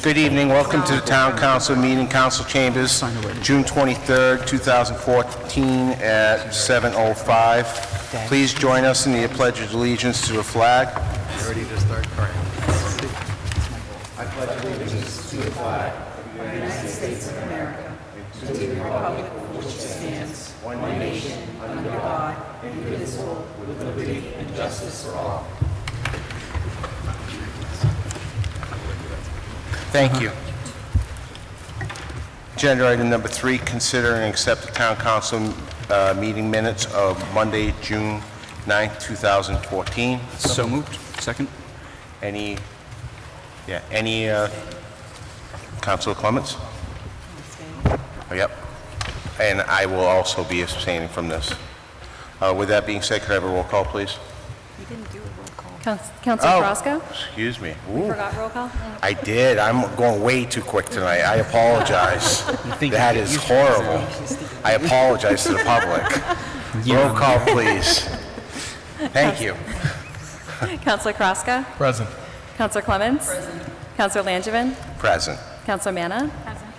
Good evening. Welcome to the Town Council meeting, Council Chambers, June 23rd, 2014 at 7:05. Please join us in the Pledge of Allegiance to the flag. Ready to start? All right. I pledge allegiance to the flag of the United States of America, to the republic for which it stands, one nation, under God, indivisible, with liberty and justice for all. Thank you. Agenda item number 3, consider and accept the Town Council meeting minutes of Monday, June 9th, 2014. So moved. Second. Any Councilor Clements? Oh, yep. And I will also be abstaining from this. With that being said, could I have a roll call, please? You didn't do a roll call. Councilor Roscoe? Excuse me. Forgot roll call? I did. I'm going way too quick tonight. I apologize. That is horrible. I apologize to the public. Roll call, please. Thank you. Councilor Kraska? Present. Councilor Clements? Present. Councilor Langevin? Present. Councilor Manna? Present.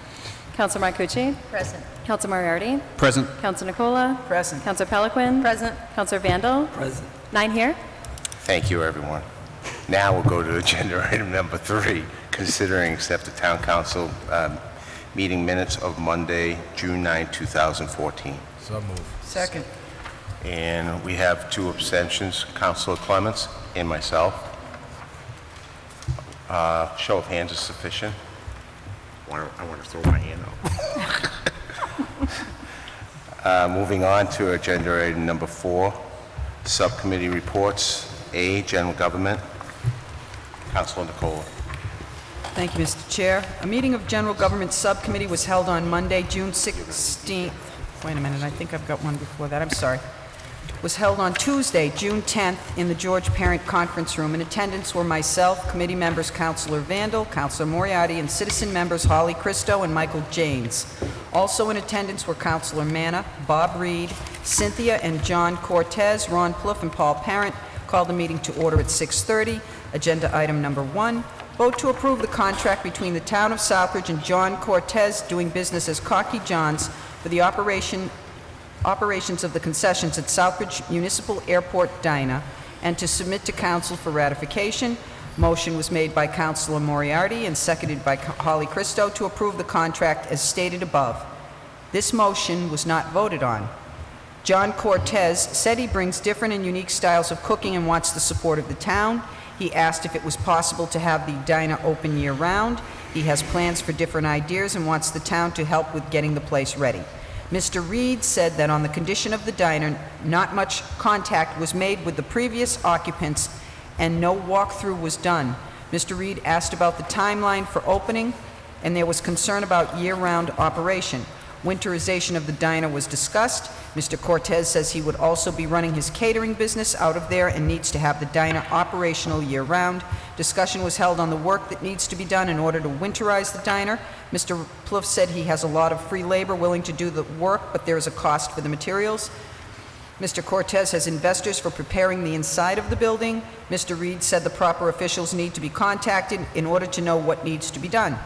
Councilor Marcucci? Present. Councilor Moriarty? Present. Councilor Nicola? Present. Councilor Peliquin? Present. Councilor Vandal? Present. 9 here. Thank you, everyone. Now we'll go to agenda item number 3, considering accept the Town Council meeting minutes of Monday, June 9, 2014. So moved. Second. And we have 2 abstentions, Councilor Clements and myself. Show of hands is sufficient. I want to throw my hand up. Moving on to agenda item number 4, subcommittee reports. A, General Government. Councilor Nicola. Thank you, Mr. Chair. A meeting of General Government Subcommittee was held on Monday, June 16th. Wait a minute, I think I've got one before that. I'm sorry. Was held on Tuesday, June 10th, in the George Parent Conference Room. In attendance were myself, committee members Councilor Vandal, Councilor Moriarty, and citizen members Holly Christo and Michael Janes. Also in attendance were Councilor Manna, Bob Reed, Cynthia and John Cortez, Ron Plouffe, and Paul Parent. Called the meeting to order at 6:30. Agenda item number 1, vote to approve the contract between the Town of Southbridge and John Cortez doing business as Cocky John's for the operations of the concessions at Southbridge Municipal Airport Diner, and to submit to Council for ratification. Motion was made by Councilor Moriarty and seconded by Holly Christo to approve the contract as stated above. This motion was not voted on. John Cortez said he brings different and unique styles of cooking and wants the support of the town. He asked if it was possible to have the diner open year-round. He has plans for different ideas and wants the town to help with getting the place ready. Mr. Reed said that on the condition of the diner, not much contact was made with the previous occupants and no walkthrough was done. Mr. Reed asked about the timeline for opening, and there was concern about year-round operation. Winterization of the diner was discussed. Mr. Cortez says he would also be running his catering business out of there and needs to have the diner operational year-round. Discussion was held on the work that needs to be done in order to winterize the diner. Mr. Plouffe said he has a lot of free labor willing to do the work, but there is a cost for the materials. Mr. Cortez has investors for preparing the inside of the building. Mr. Reed said the proper officials need to be contacted in order to know what needs to be done.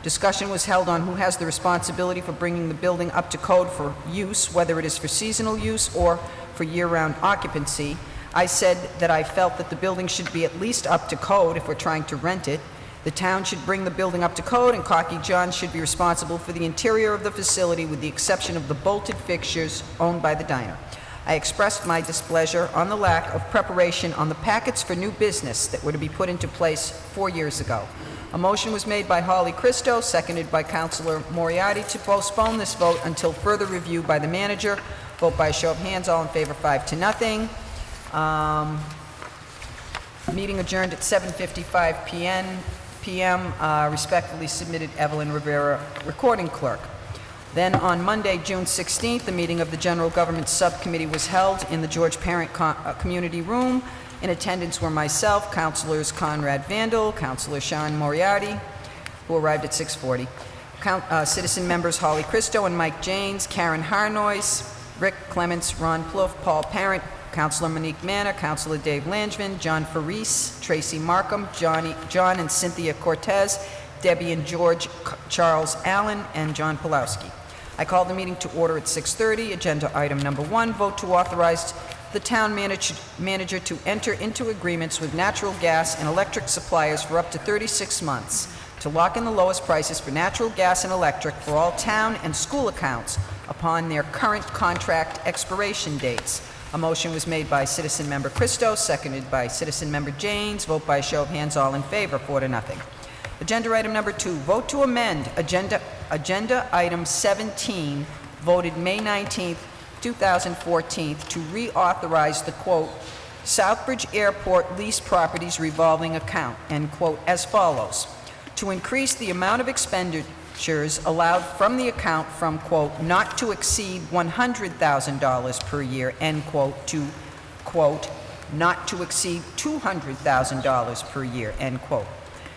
Discussion was held on who has the responsibility for bringing the building up to code for use, whether it is for seasonal use or for year-round occupancy. I said that I felt that the building should be at least up to code if we're trying to rent it. The town should bring the building up to code, and Cocky John should be responsible for the interior of the facility with the exception of the bolted fixtures owned by the diner. I expressed my displeasure on the lack of preparation on the packets for new business that were to be put into place 4 years ago. A motion was made by Holly Christo, seconded by Councilor Moriarty, to postpone this vote until further review by the manager. Vote by show of hands, all in favor, 5-0. Meeting adjourned at 7:55 p.m. Respectfully submitted, Evelyn Rivera, recording clerk. Then on Monday, June 16th, the meeting of the General Government Subcommittee was held in the George Parent Community Room. In attendance were myself, Councilors Conrad Vandal, Councilor Sharon Moriarty, who arrived at 6:40. Citizen members Holly Christo and Mike Janes, Karen Harnois, Rick Clements, Ron Plouffe, Paul Parent, Councilor Monique Manna, Councilor Dave Langevin, John Faris, Tracy Markham, John and Cynthia Cortez, Debbie and George, Charles Allen, and John Pulowski. I call the meeting to order at 6:30. Agenda item number 1, vote to authorize the town manager to enter into agreements with natural gas and electric suppliers for up to 36 months to lock in the lowest prices for natural gas and electric for all town and school accounts upon their current contract expiration dates. A motion was made by Citizen Member Christo, seconded by Citizen Member Janes. Vote by show of hands, all in favor, 4-0. Agenda item number 2, vote to amend agenda item 17, voted May 19th, 2014, to reauthorize the, quote, Southbridge Airport Lease Properties Revolving Account, end quote, as follows. To increase the amount of expenditures allowed from the account from, quote, not to exceed $100,000 per year, end quote, to, quote, not to exceed $200,000 per year, end quote.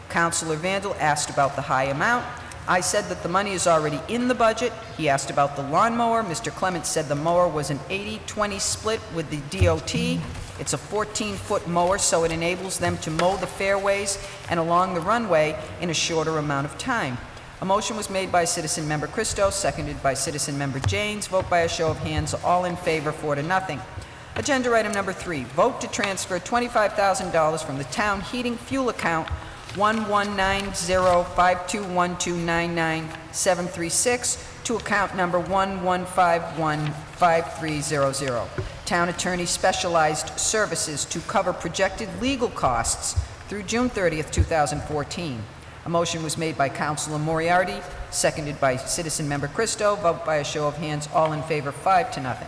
Councilor Vandal asked about the high amount. I said that the money is already in the budget. He asked about the lawnmower. Mr. Clements said the mower was an 80-20 split with the DOT. It's a 14-foot mower, so it enables them to mow the fairways and along the runway in a shorter amount of time. A motion was made by Citizen Member Christo, seconded by Citizen Member Janes. Vote by a show of hands, all in favor, 4-0. Agenda item number 3, vote to transfer $25,000 from the town heating fuel account 11905212999736 to account number 11515300. Town Attorney Specialized Services to cover projected legal costs through June 30th, 2014. A motion was made by Councilor Moriarty, seconded by Citizen Member Christo. Vote by a show of hands, all in favor, 5-0.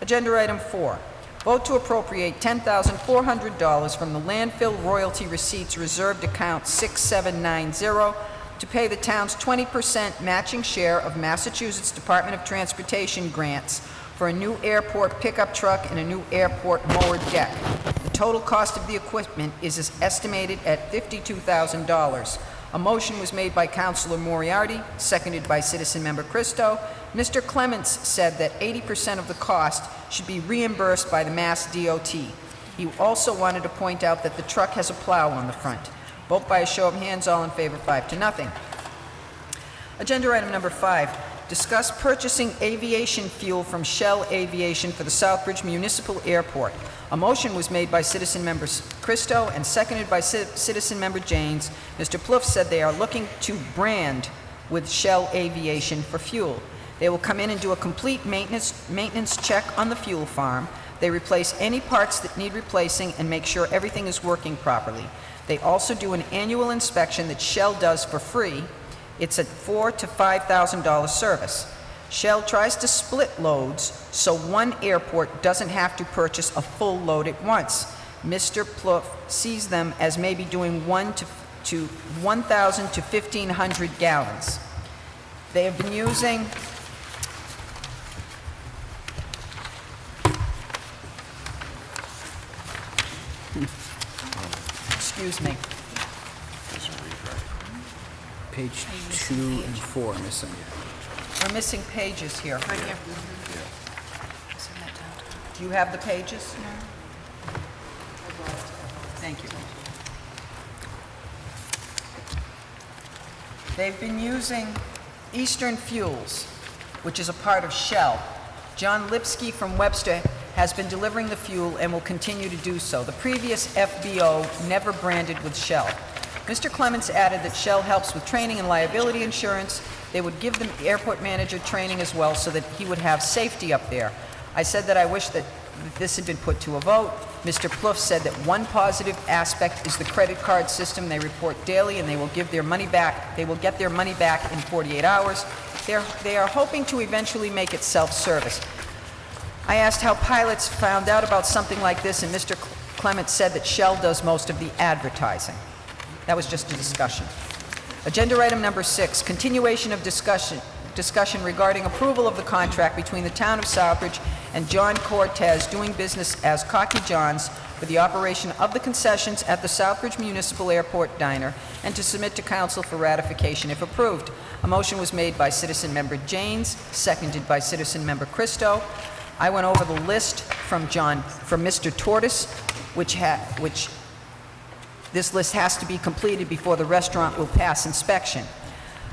Agenda item 4, vote to appropriate $10,400 from the landfill royalty receipts reserved account 6790 to pay the town's 20% matching share of Massachusetts Department of Transportation grants for a new airport pickup truck and a new airport mower deck. The total cost of the equipment is estimated at $52,000. A motion was made by Councilor Moriarty, seconded by Citizen Member Christo. Mr. Clements said that 80% of the cost should be reimbursed by the Mass DOT. He also wanted to point out that the truck has a plow on the front. Vote by a show of hands, all in favor, 5-0. Agenda item number 5, discuss purchasing aviation fuel from Shell Aviation for the Southbridge Municipal Airport. A motion was made by Citizen Member Christo and seconded by Citizen Member Janes. Mr. Plouffe said they are looking to brand with Shell Aviation for fuel. They will come in and do a complete maintenance check on the fuel farm. They replace any parts that need replacing and make sure everything is working properly. They also do an annual inspection that Shell does for free. It's a $4,000 to $5,000 service. Shell tries to split loads so one airport doesn't have to purchase a full load at once. Mr. Plouffe sees them as maybe doing 1,000 to 1,500 gallons. They have been using excuse me. Page 2 and 4 missing. We're missing pages here. Right here. Do you have the pages? Thank you. They've been using Eastern Fuels, which is a part of Shell. John Lipsky from Webster has been delivering the fuel and will continue to do so. The previous FBO never branded with Shell. Mr. Clements added that Shell helps with training and liability insurance. They would give the airport manager training as well so that he would have safety up there. I said that I wish that this had been put to a vote. Mr. Plouffe said that one positive aspect is the credit card system. They report daily and they will give their money back. They will get their money back in 48 hours. They are hoping to eventually make it self-service. I asked how pilots found out about something like this, and Mr. Clements said that Shell does most of the advertising. That was just a discussion. Agenda item number 6, continuation of discussion regarding approval of the contract between the town of Southbridge and John Cortez doing business as Cocky John's for the operation of the concessions at the Southbridge Municipal Airport Diner and to submit to council for ratification if approved. A motion was made by Citizen Member Janes, seconded by Citizen Member Christo. I went over the list from Mr. Tortoise, which This list has to be completed before the restaurant will pass inspection.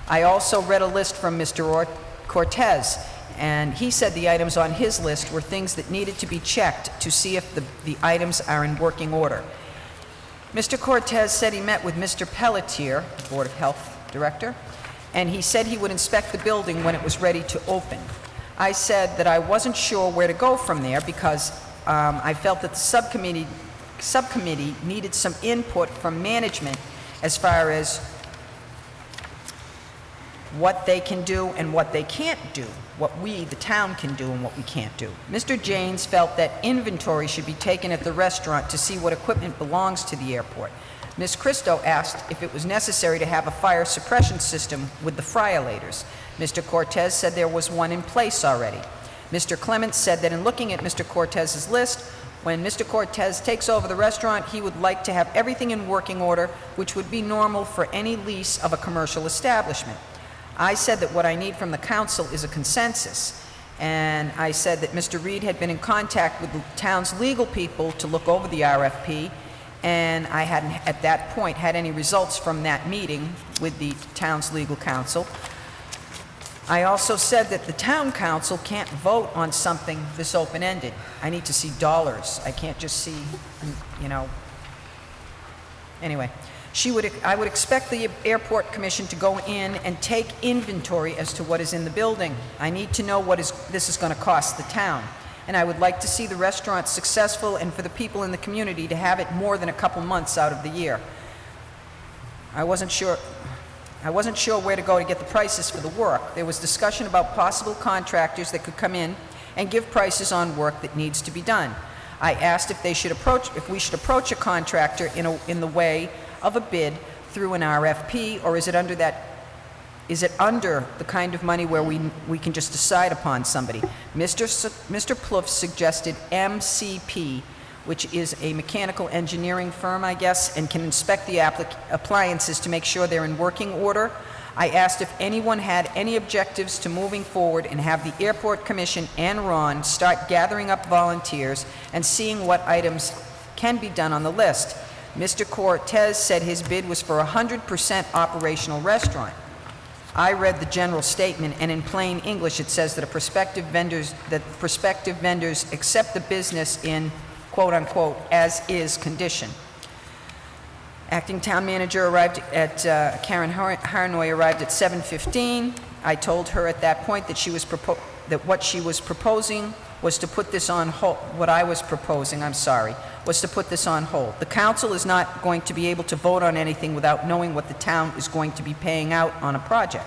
I also read a list from Mr. Cortez, and he said the items on his list were things that needed to be checked to see if the items are in working order. Mr. Cortez said he met with Mr. Pelletier, the Board of Health Director, and he said he would inspect the building when it was ready to open. I said that I wasn't sure where to go from there because I felt that the subcommittee needed some input from management as far as what they can do and what they can't do, what we, the town, can do and what we can't do. Mr. Janes felt that inventory should be taken at the restaurant to see what equipment belongs to the airport. Ms. Christo asked if it was necessary to have a fire suppression system with the friolators. Mr. Cortez said there was one in place already. Mr. Clements said that in looking at Mr. Cortez's list, when Mr. Cortez takes over the restaurant, he would like to have everything in working order, which would be normal for any lease of a commercial establishment. I said that what I need from the council is a consensus, and I said that Mr. Reed had been in contact with the town's legal people to look over the RFP, and I hadn't at that point had any results from that meeting with the town's legal counsel. I also said that the town council can't vote on something this open-ended. I need to see dollars. I can't just see, you know. Anyway, I would expect the airport commission to go in and take inventory as to what is in the building. I need to know what this is going to cost the town. And I would like to see the restaurant successful and for the people in the community to have it more than a couple months out of the year. I wasn't sure where to go to get the prices for the work. There was discussion about possible contractors that could come in and give prices on work that needs to be done. I asked if we should approach a contractor in the way of a bid through an RFP, or is it under the kind of money where we can just decide upon somebody? Mr. Plouffe suggested MCP, which is a mechanical engineering firm, I guess, and can inspect the appliances to make sure they're in working order. I asked if anyone had any objectives to moving forward and have the Airport Commission and Ron start gathering up volunteers and seeing what items can be done on the list. Mr. Cortez said his bid was for a 100% operational restaurant. I read the general statement, and in plain English it says that prospective vendors accept the business in quote-unquote as-is condition. Acting town manager arrived at, Karen Harnoy arrived at 7:15. I told her at that point that what she was proposing was to put this on hold. What I was proposing, was to put this on hold. The council is not going to be able to vote on anything without knowing what the town is going to be paying out on a project.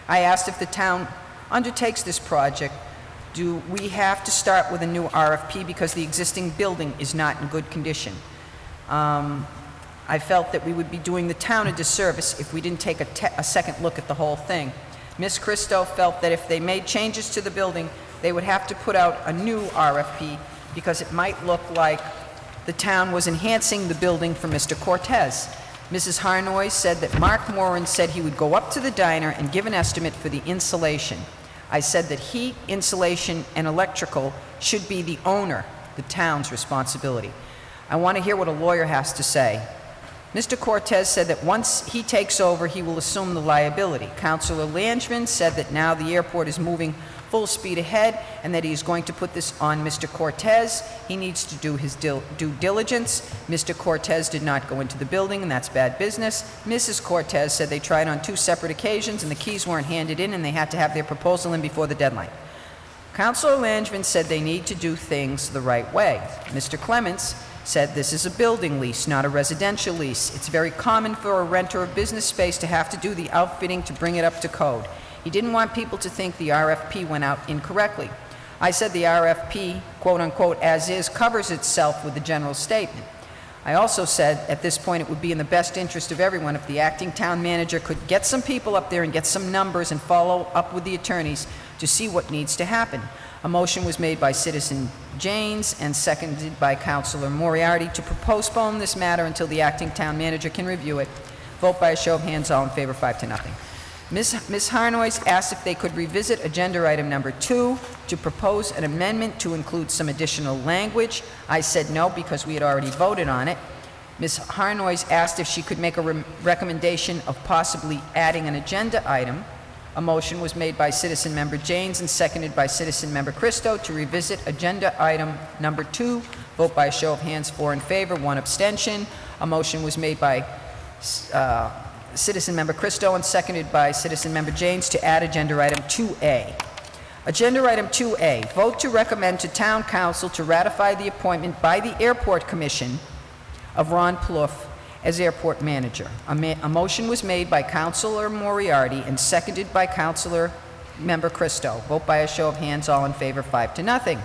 I asked if the town undertakes this project, do we have to start with a new RFP because the existing building is not in good condition? I felt that we would be doing the town a disservice if we didn't take a second look at the whole thing. Ms. Christo felt that if they made changes to the building, they would have to put out a new RFP because it might look like the town was enhancing the building for Mr. Cortez. Mrs. Harnoy said that Mark Moran said he would go up to the diner and give an estimate for the insulation. I said that heat, insulation, and electrical should be the owner, the town's responsibility. I want to hear what a lawyer has to say. Mr. Cortez said that once he takes over, he will assume the liability. Councilor Langevin said that now the airport is moving full speed ahead and that he's going to put this on Mr. Cortez. He needs to do his due diligence. Mr. Cortez did not go into the building, and that's bad business. Mrs. Cortez said they tried on 2 separate occasions and the keys weren't handed in and they had to have their proposal in before the deadline. Councilor Langevin said they need to do things the right way. Mr. Clements said this is a building lease, not a residential lease. It's very common for a renter of business space to have to do the outfitting to bring it up to code. He didn't want people to think the RFP went out incorrectly. I said the RFP, quote-unquote, as is, covers itself with the general statement. I also said at this point it would be in the best interest of everyone if the acting town manager could get some people up there and get some numbers and follow up with the attorneys to see what needs to happen. A motion was made by Citizen Janes and seconded by Councilor Moriarty to postpone this matter until the acting town manager can review it. Vote by a show of hands, all in favor, 5-0. Ms. Harnoy asked if they could revisit agenda item number 2 to propose an amendment to include some additional language. I said no because we had already voted on it. Ms. Harnois asked if she could make a recommendation of possibly adding an agenda item. A motion was made by Citizen Member Janes and seconded by Citizen Member Christo to revisit agenda item number 2. Vote by a show of hands, 4 in favor, 1 abstention. A motion was made by Citizen Member Christo and seconded by Citizen Member Janes to add agenda item 2A. Agenda item 2A, vote to recommend to Town Council to ratify the appointment by the Airport Commission of Ron Plouffe as airport manager. A motion was made by Councilor Moriarty and seconded by Councilor Member Christo. Vote by a show of hands, all in favor, 5-0.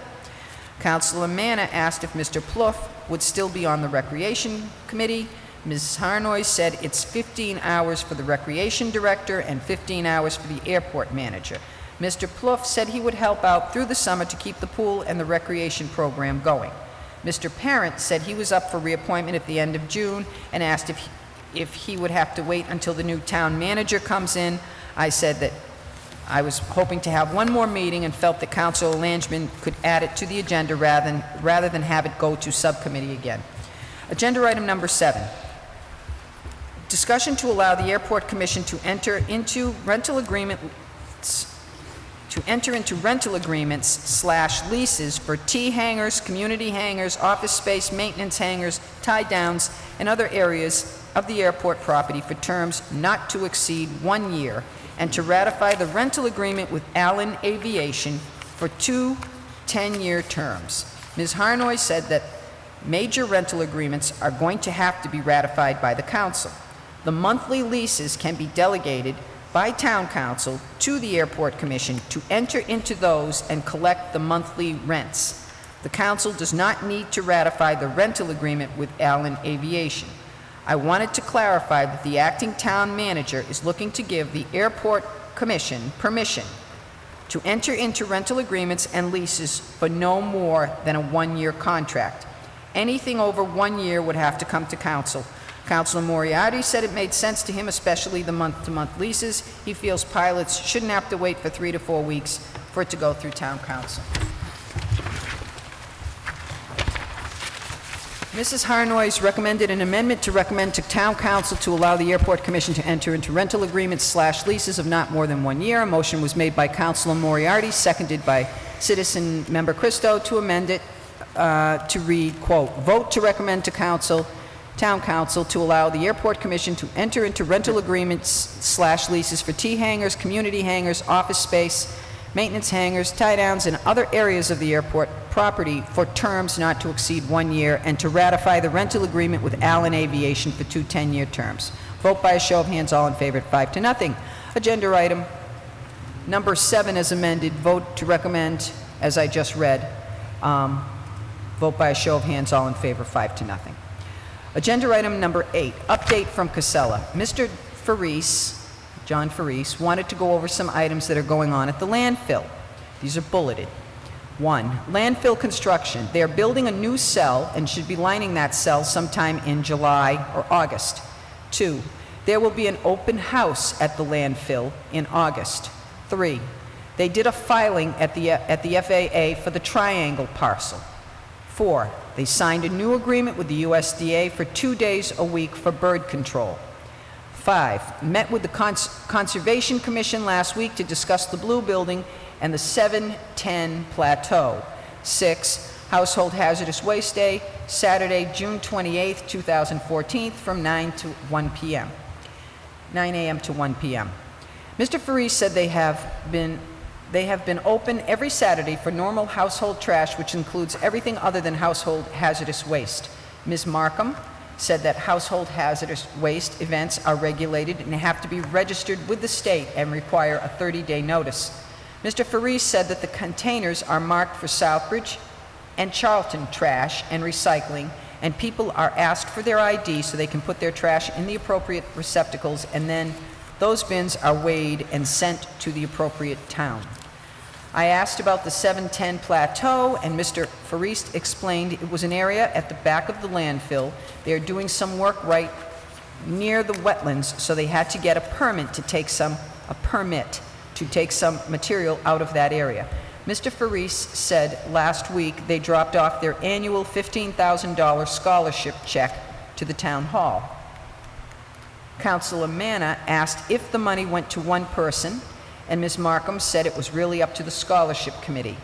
Councilor Manna asked if Mr. Plouffe would still be on the Recreation Committee. Ms. Harnois said it's 15 hours for the Recreation Director and 15 hours for the airport manager. Mr. Plouffe said he would help out through the summer to keep the pool and the recreation program going. Mr. Parent said he was up for reappointment at the end of June and asked if he would have to wait until the new town manager comes in. I said that I was hoping to have one more meeting and felt that Councilor Langevin could add it to the agenda rather than have it go to subcommittee again. Agenda item number 7. Discussion to allow the Airport Commission to enter into rental agreements /leases for T-hangars, community hangars, office space, maintenance hangars, tie-downs, and other areas of the airport property for terms not to exceed 1 year, and to ratify the rental agreement with Allen Aviation for 2 10-year terms. Ms. Harnois said that major rental agreements are going to have to be ratified by the council. The monthly leases can be delegated by Town Council to the Airport Commission to enter into those and collect the monthly rents. The council does not need to ratify the rental agreement with Allen Aviation. I wanted to clarify that the acting town manager is looking to give the Airport Commission permission to enter into rental agreements and leases for no more than a 1-year contract. Anything over 1 year would have to come to council. Councilor Moriarty said it made sense to him, especially the month-to-month leases. He feels pilots shouldn't have to wait for 3 to 4 weeks for it to go through town council. Mrs. Harnois recommended an amendment to recommend to Town Council to allow the Airport Commission to enter into rental agreements /leases of not more than 1 year. A motion was made by Councilor Moriarty, seconded by Citizen Member Christo, to amend it to read, quote, vote to recommend to Town Council to allow the Airport Commission to enter into rental agreements /leases for T-hangars, community hangars, office space, maintenance hangars, tie-downs, and other areas of the airport property for terms not to exceed 1 year, and to ratify the rental agreement with Allen Aviation for 2 10-year terms. Vote by a show of hands, all in favor, 5-0. Agenda item number 7 is amended. Vote to recommend, as I just read. Vote by a show of hands, all in favor, 5-0. Agenda item number 8, update from Casella. Mr. John Faris, wanted to go over some items that are going on at the landfill. These are bulleted. 1, landfill construction. They are building a new cell and should be lining that cell sometime in July or August. 2, there will be an open house at the landfill in August. 3, they did a filing at the FAA for the Triangle parcel. 4, they signed a new agreement with the USDA for 2 days a week for bird control. 5, met with the Conservation Commission last week to discuss the Blue Building and the 710 Plateau. 6, Household Hazardous Waste Day, Saturday, June 28th, 2014, from 9 a.m. to 1 p.m. Mr. Faris said they have been open every Saturday for normal household trash, which includes everything other than household hazardous waste. Ms. Markham said that household hazardous waste events are regulated and have to be registered with the state and require a 30-day notice. Mr. Faris said that the containers are marked for Southbridge and Charlton trash and recycling, and people are asked for their ID so they can put their trash in the appropriate receptacles, and then those bins are weighed and sent to the appropriate town. I asked about the 710 Plateau, and Mr. Faris explained it was an area at the back of the landfill. They are doing some work right near the wetlands, so they had to get a permit to take some material out of that area. Mr. Faris said last week they dropped off their annual $15,000 scholarship check to the town hall. Councilor Manna asked if the money went to one person, and Ms. Markham said it was really up to the scholarship committee.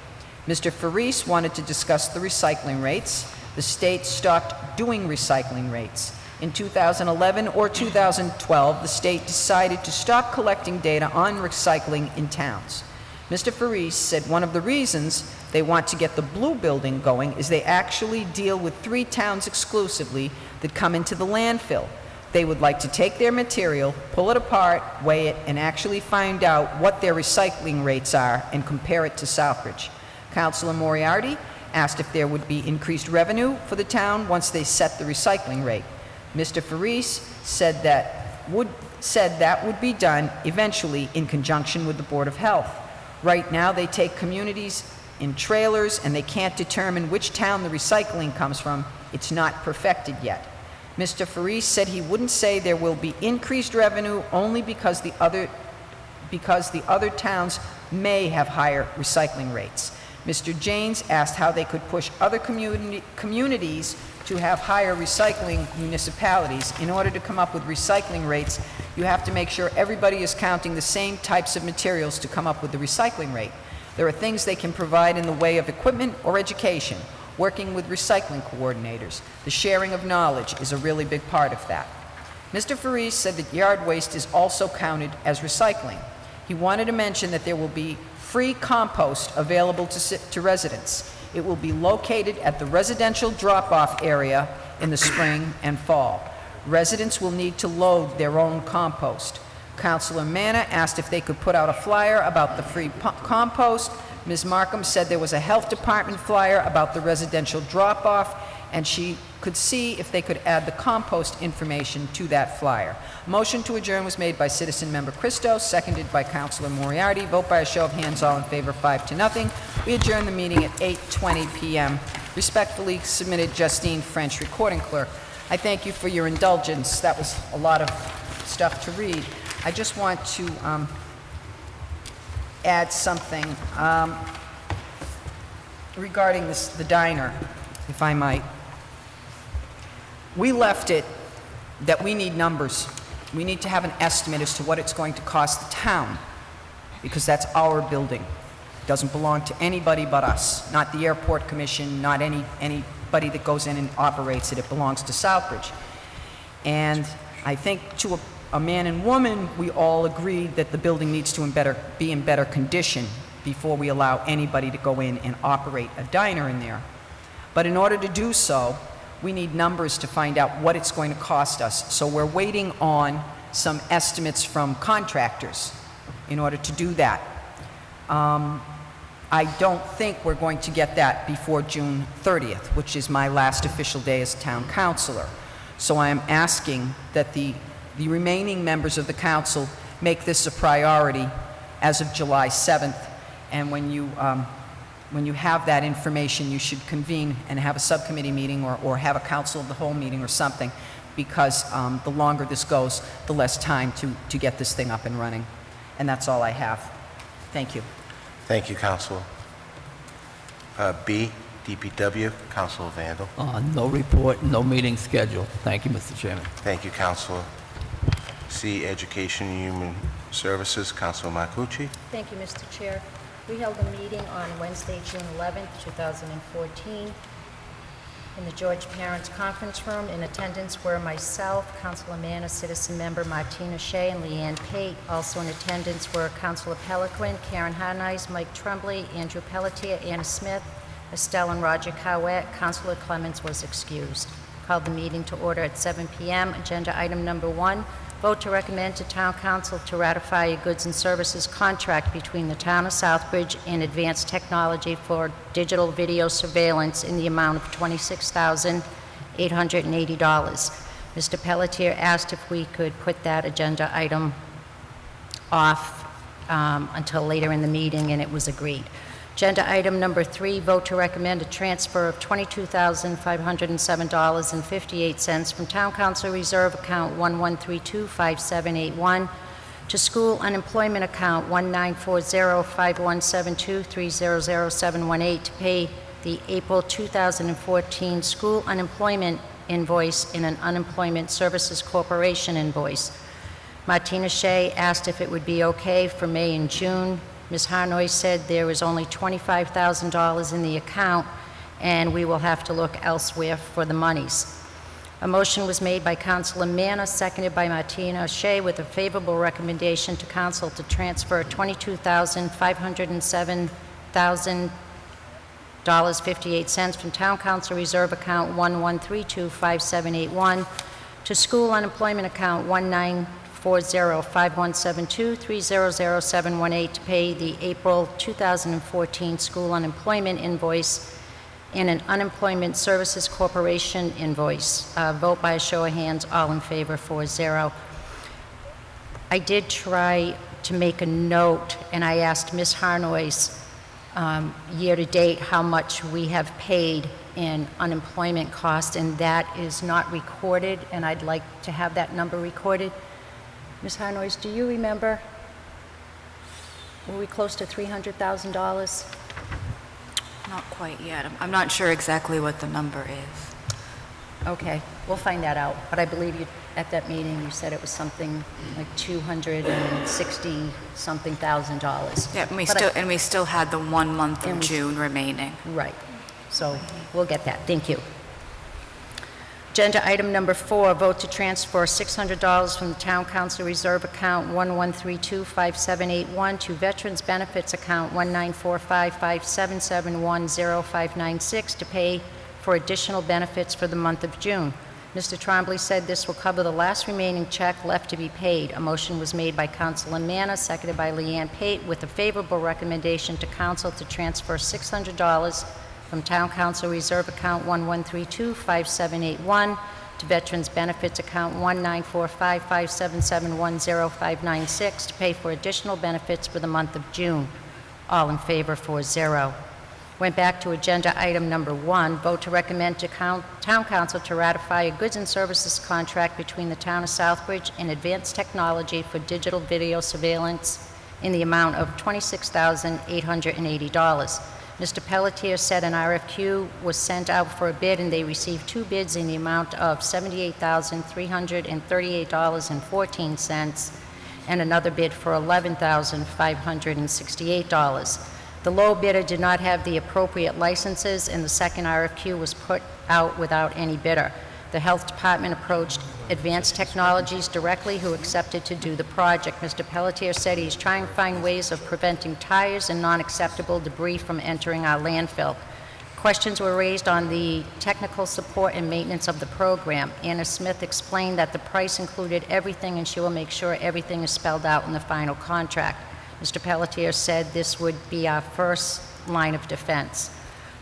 Mr. Faris wanted to discuss the recycling rates. The state stopped doing recycling rates. In 2011 or 2012, the state decided to stop collecting data on recycling in towns. Mr. Faris said one of the reasons they want to get the blue building going is they actually deal with 3 towns exclusively that come into the landfill. They would like to take their material, pull it apart, weigh it, and actually find out what their recycling rates are and compare it to Southbridge. Councilor Moriarty asked if there would be increased revenue for the town once they set the recycling rate. Mr. Faris said that would be done eventually in conjunction with the Board of Health. Right now, they take communities in trailers, and they can't determine which town the recycling comes from. It's not perfected yet. Mr. Faris said he wouldn't say there will be increased revenue only because the other towns may have higher recycling rates. Mr. Janes asked how they could push other communities to have higher recycling municipalities. In order to come up with recycling rates, you have to make sure everybody is counting the same types of materials to come up with the recycling rate. There are things they can provide in the way of equipment or education. Working with recycling coordinators. The sharing of knowledge is a really big part of that. Mr. Faris said that yard waste is also counted as recycling. He wanted to mention that there will be free compost available to residents. It will be located at the residential drop-off area in the spring and fall. Residents will need to load their own compost. Councilor Manna asked if they could put out a flyer about the free compost. Ms. Markham said there was a health department flyer about the residential drop-off, and she could see if they could add the compost information to that flyer. Motion to adjourn was made by Citizen Member Christo, seconded by Councilor Moriarty. Vote by a show of hands, all in favor, 5-0. We adjourn the meeting at 8:20 p.m. Respectfully submitted, Justine French, Recording Clerk. I thank you for your indulgence. That was a lot of stuff to read. I just want to add something regarding the diner, if I might. We left it that we need numbers. We need to have an estimate as to what it's going to cost the town, because that's our building. It doesn't belong to anybody but us, not the Airport Commission, not anybody that goes in and operates it. It belongs to Southbridge. And I think to a man and woman, we all agreed that the building needs to be in better condition before we allow anybody to go in and operate a diner in there. But in order to do so, we need numbers to find out what it's going to cost us. So we're waiting on some estimates from contractors in order to do that. I don't think we're going to get that before June 30th, which is my last official day as town councilor. So I am asking that the remaining members of the council make this a priority as of July 7th. And when you have that information, you should convene and have a subcommittee meeting or have a council of the whole meeting or something, because the longer this goes, the less time to get this thing up and running. And that's all I have. Thank you. Thank you, Councilor. B, DPW, Councilor Vandal. No report, no meeting scheduled. Thank you, Mr. Chairman. Thank you, Councilor. C, Education and Human Services, Councilor Marcucci. Thank you, Mr. Chair. We held a meeting on Wednesday, June 11th, 2014, in the George Parents Conference Room. In attendance were myself, Councilor Manna, Citizen Member Martina Shea, and Leanne Pate. Also in attendance were Councilor Peliquin, Karen Harnice, Mike Tremblay, Andrew Pelletier, Anna Smith, Estelle and Roger Cowett. Councilor Clemens was excused. Called the meeting to order at 7 p.m. Agenda item number 1. Vote to recommend to Town Council to ratify a goods and services contract between the Town of Southbridge and Advanced Technology for digital video surveillance in the amount of $26,880. Mr. Pelletier asked if we could put that agenda item off until later in the meeting, and it was agreed. Agenda item number 3, vote to recommend a transfer of $22,507.58 from Town Council Reserve Account 11325781 to School Unemployment Account 19405172300718 to pay the April 2014 school unemployment invoice and an Unemployment Services Corporation invoice. Martina Shea asked if it would be okay for May and June. Ms. Harnoy said there is only $25,000 in the account, and we will have to look elsewhere for the monies. A motion was made by Councilor Manna, seconded by Martina Shea, with a favorable recommendation to council to transfer $22,507,000.58 from Town Council Reserve Account 11325781 to School Unemployment Account 19405172300718 to pay the April 2014 school unemployment invoice and an Unemployment Services Corporation invoice. Vote by a show of hands, all in favor, 4-0. I did try to make a note, and I asked Ms. Harnoy's year-to-date how much we have paid in unemployment costs, and that is not recorded, and I'd like to have that number recorded. Ms. Harnoy, do you remember? Were we close to $300,000? Not quite yet. I'm not sure exactly what the number is. Okay, we'll find that out. But I believe you, at that meeting, you said it was something like $260-something thousand. Yeah, But and we still had the 1 month of And we- June remaining. Right. So we'll get that. Thank you. Agenda item number 4, vote to transfer $600 from the Town Council Reserve Account 11325781 to Veterans Benefits Account 194557710596 to pay for additional benefits for the month of June. Mr. Trombley said this will cover the last remaining check left to be paid. A motion was made by Councilor Manna, seconded by Leanne Pate, with a favorable recommendation to council to transfer $600 from Town Council Reserve Account 11325781 to Veterans Benefits Account 194557710596 to pay for additional benefits for the month of June. All in favor, 4-0. Went back to agenda item number 1, vote to recommend to Town Council to ratify a goods and services contract between the Town of Southbridge and Advanced Technology for digital video surveillance in the amount of $26,880. Mr. Pelletier said an RFQ was sent out for a bid, and they received 2 bids in the amount of $78,338.14 and another bid for $11,568. The low bidder did not have the appropriate licenses, and the second RFQ was put out without any bidder. The Health Department approached Advanced Technologies directly, who accepted to do the project. Mr. Pelletier said he's trying to find ways of preventing tires and non-acceptable debris from entering our landfill. Questions were raised on the technical support and maintenance of the program. Anna Smith explained that the price included everything, and she will make sure everything is spelled out in the final contract. Mr. Pelletier said this would be our first line of defense.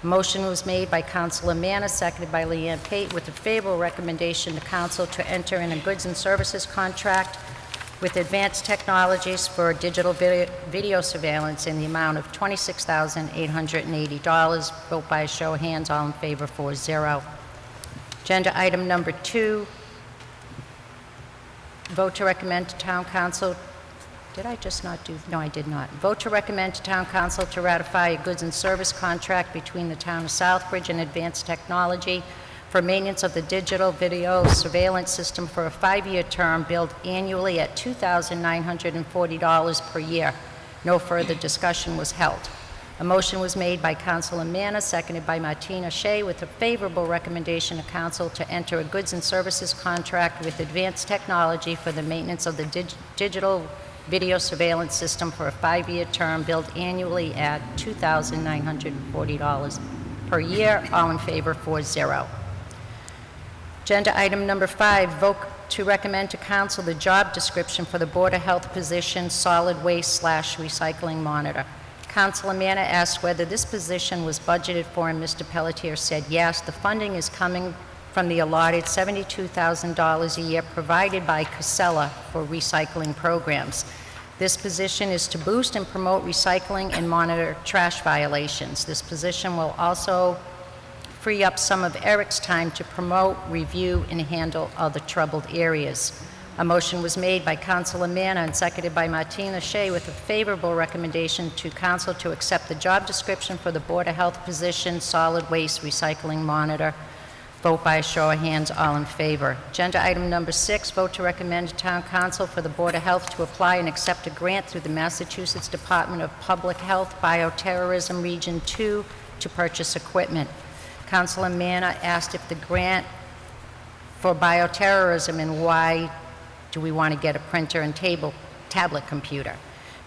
Motion was made by Councilor Manna, seconded by Leanne Pate, with a favorable recommendation to council to enter in a goods and services contract with Advanced Technologies for digital video surveillance in the amount of $26,880. Vote by a show of hands, all in favor, 4-0. Agenda item number 2, vote to recommend to Town Council. Did I just not do? No, I did not. Vote to recommend to Town Council to ratify a goods and service contract between the Town of Southbridge and Advanced Technology for maintenance of the digital video surveillance system for a 5-year term billed annually at $2,940 per year. No further discussion was held. A motion was made by Councilor Manna, seconded by Martina Shea, with a favorable recommendation to council to enter a goods and services contract with Advanced Technology for the maintenance of the digital video surveillance system for a 5-year term billed annually at $2,940 per year. All in favor, 4-0. Agenda item number 5, vote to recommend to council the job description for the Board of Health position solid waste/recycling monitor. Councilor Manna asked whether this position was budgeted for, and Mr. Pelletier said yes. The funding is coming from the allotted $72,000 a year provided by Casella for recycling programs. This position is to boost and promote recycling and monitor trash violations. This position will also free up some of Eric's time to promote, review, and handle other troubled areas. A motion was made by Councilor Manna and seconded by Martina Shea with a favorable recommendation to council to accept the job description for the Board of Health position solid waste recycling monitor. Vote by a show of hands, all in favor. Agenda item number 6, vote to recommend to Town Council for the Board of Health to apply and accept a grant through the Massachusetts Department of Public Health Bioterrorism Region 2 to purchase equipment. Councilor Manna asked if the grant for bioterrorism and why do we want to get a printer and tablet computer.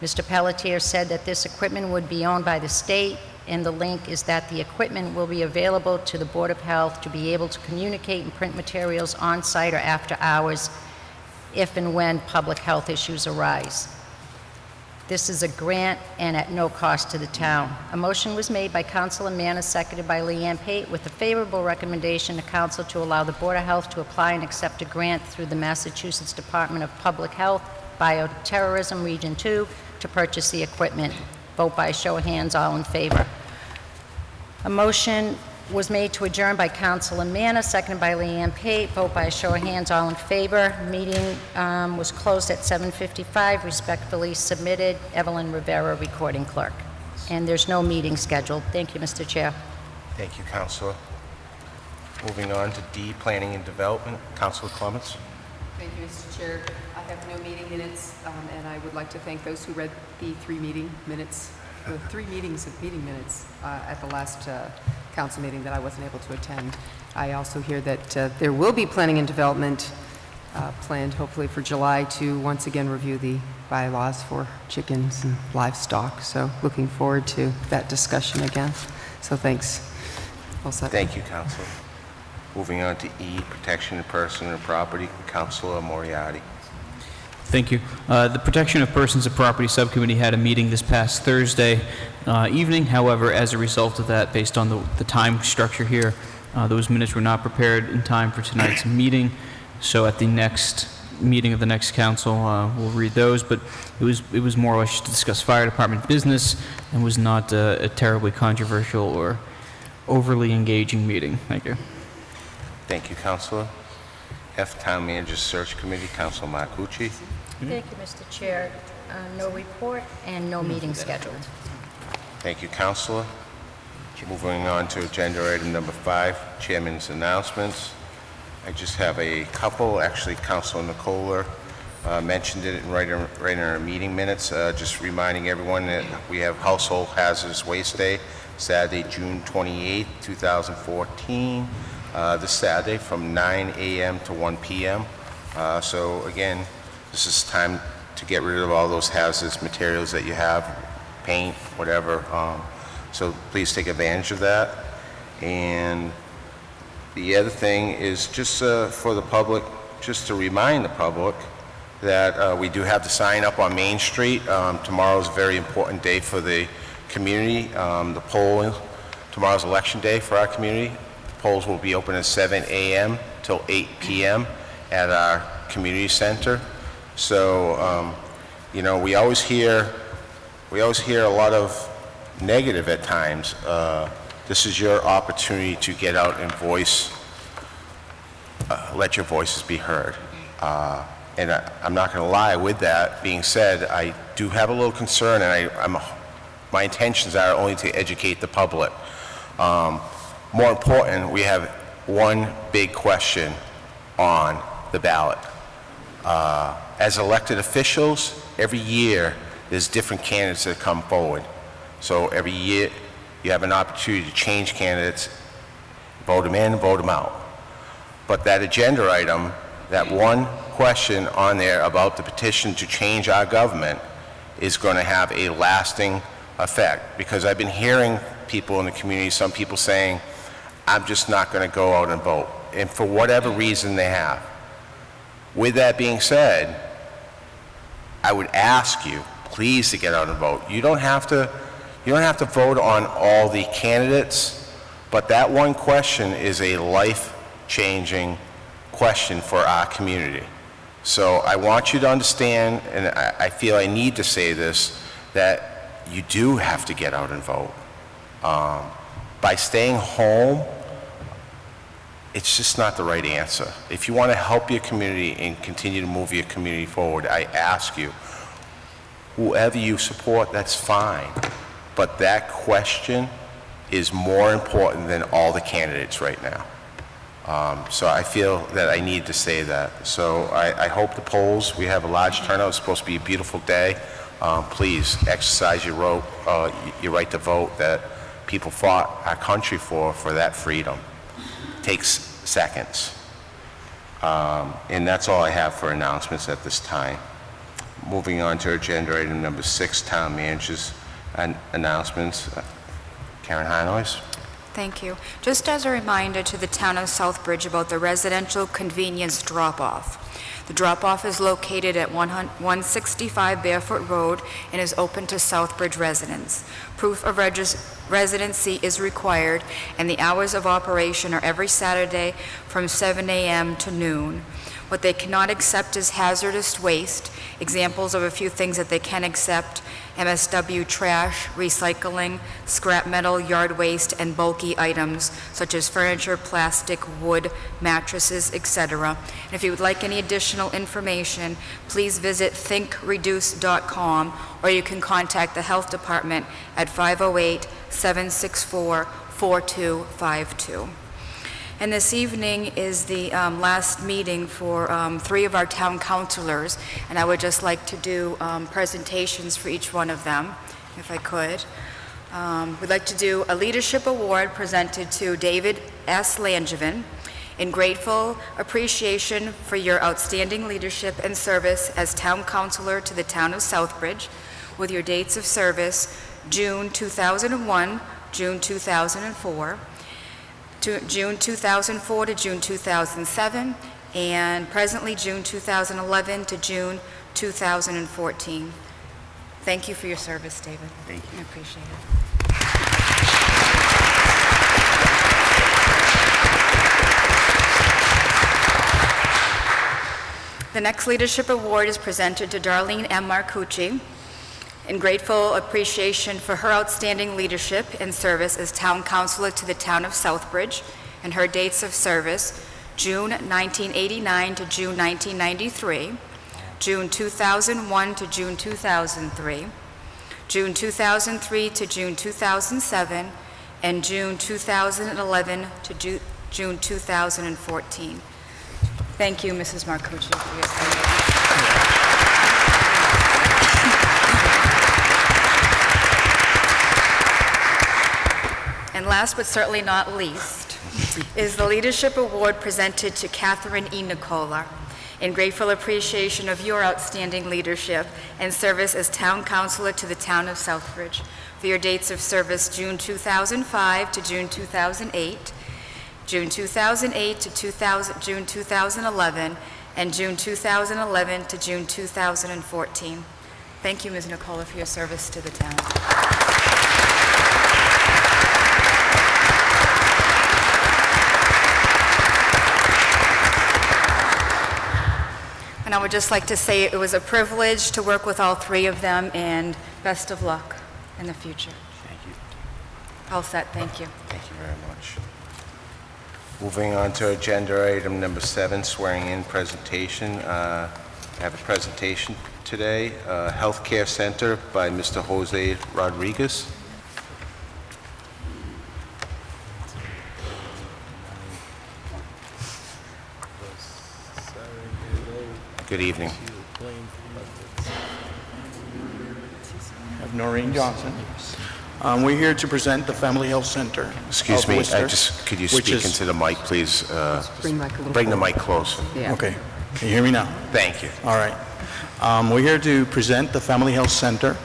Mr. Pelletier said that this equipment would be owned by the state, and the link is that the equipment will be available to the Board of Health to be able to communicate and print materials on-site or after hours if and when public health issues arise. This is a grant and at no cost to the town. A motion was made by Councilor Manna, seconded by Leanne Pate, with a favorable recommendation to Council to allow the Board of Health to apply and accept a grant through the Massachusetts Department of Public Health Bioterrorism Region 2 to purchase the equipment. Vote by show of hands, all in favor. A motion was made to adjourn by Councilor Manna, seconded by Leanne Pate. Vote by show of hands, all in favor. Meeting was closed at 7:55. Respectfully submitted, Evelyn Rivera, recording clerk. And there's no meeting scheduled. Thank you, Mr. Chair. Thank you, Councilor. Moving on to D, Planning and Development. Councilor Clements. Thank you, Mr. Chair. I have no meeting minutes, and I would like to thank those who read the three meeting minutes at the last council meeting that I wasn't able to attend. I also hear that there will be planning and development planned hopefully for July to once again review the bylaws for chickens and livestock. So looking forward to that discussion again. So thanks. All set. Thank you, Councilor. Moving on to E, Protection of Person and Property. Councilor Moriarty. Thank you. The Protection of Persons and Property Subcommittee had a meeting this past Thursday evening. However, as a result of that, based on the time structure here, those minutes were not prepared in time for tonight's meeting. So at the next meeting of the next council, we'll read those. But it was more or less to discuss fire department business and was not a terribly controversial or overly engaging meeting. Thank you. Thank you, Councilor. F, Town Manager's Search Committee. Councilor Marcucci. Thank you, Mr. Chair. No report and no meeting scheduled. Thank you, Councilor. Moving on to agenda item number 5, Chairman's announcements. I just have a couple. Actually, Councilor Nicola mentioned it right in our meeting minutes. Just reminding everyone that we have Household Hazardous Waste Day, Saturday, June 28th, 2014. This Saturday from 9 a.m. to 1 p.m. So again, this is time to get rid of all those hazardous materials that you have, paint, whatever. So please take advantage of that. And the other thing is just for the public, just to remind the public that we do have the sign up on Main Street. Tomorrow is a very important day for the community. Tomorrow's election day for our community. Polls will be open at 7 a.m. till 8 p.m. at our community center. So, we always hear a lot of negative at times. This is your opportunity to get out and let your voices be heard. And I'm not going to lie. With that being said, I do have a little concern, and my intentions are only to educate the public. More important, we have one big question on the ballot. As elected officials, every year there's different candidates that come forward. So every year you have an opportunity to change candidates, vote them in, vote them out. But that agenda item, that one question on there about the petition to change our government is going to have a lasting effect. Because I've been hearing people in the community, some people saying, I'm just not going to go out and vote. And for whatever reason they have. With that being said, I would ask you, please, to get out and vote. You don't have to vote on all the candidates, but that one question is a life-changing question for our community. So I want you to understand, and I feel I need to say this, that you do have to get out and vote. By staying home, it's just not the right answer. If you want to help your community and continue to move your community forward, I ask you, whoever you support, that's fine. But that question is more important than all the candidates right now. So I feel that I need to say that. So I hope the polls, we have a large turnout, it's supposed to be a beautiful day. Please exercise your right to vote that people fought our country for that freedom. Takes seconds. And that's all I have for announcements at this time. Moving on to agenda item number 6, town managers announcements. Karen Hinois. Thank you. Just as a reminder to the town of Southbridge about the residential convenience drop-off. The drop-off is located at 165 Barefoot Road and is open to Southbridge residents. Proof of residency is required, and the hours of operation are every Saturday from 7 a.m. to noon. What they cannot accept is hazardous waste. Examples of a few things that they can accept: MSW trash, recycling, scrap metal, yard waste, and bulky items such as furniture, plastic, wood, mattresses, etc. And if you would like any additional information, please visit thinkreduce.com, or you can contact the Health Department at 508-764-4252. And this evening is the last meeting for 3 of our town councilors, and I would just like to do presentations for each one of them, if I could. We'd like to do a leadership award presented to David S. Langevin in grateful appreciation for your outstanding leadership and service as town councilor to the town of Southbridge, with your dates of service June 2001, June 2004, June 2004 to June 2007, and presently June 2011 to June 2014. Thank you for your service, David. Thank you. I appreciate it. The next leadership award is presented to Darlene M. Marcucci in grateful appreciation for her outstanding leadership and service as town councilor to the town of Southbridge, and her dates of service June 1989 to June 1993, June 2001 to June 2003, June 2003 to June 2007, and June 2011 to June 2014. Thank you, Mrs. Marcucci, for your service. And last but certainly not least is the Leadership Award presented to Catherine E. Nicola in grateful appreciation of your outstanding leadership and service as town councilor to the town of Southbridge for your dates of service June 2005 to June 2008, June 2008 to June 2011, and June 2011 to June 2014. Thank you, Ms. Nicola, for your service to the town. And I would just like to say it was a privilege to work with all 3 of them, and best of luck in the future. Thank you. All set, thank you. Thank you very much. Moving on to agenda item number 7, swearing in presentation. I have a presentation today, Healthcare Center by Mr. Jose Rodriguez. Good evening. Of Noreen Johnson. We're here to present the Family Health Center. Excuse of me, Worcester, could you which speak is- into the mic, please? Bring the mic a little Bring the forward. mic closer. Yeah. Okay. Can you hear me now? Thank you. All right. We're here to present the Family Health Center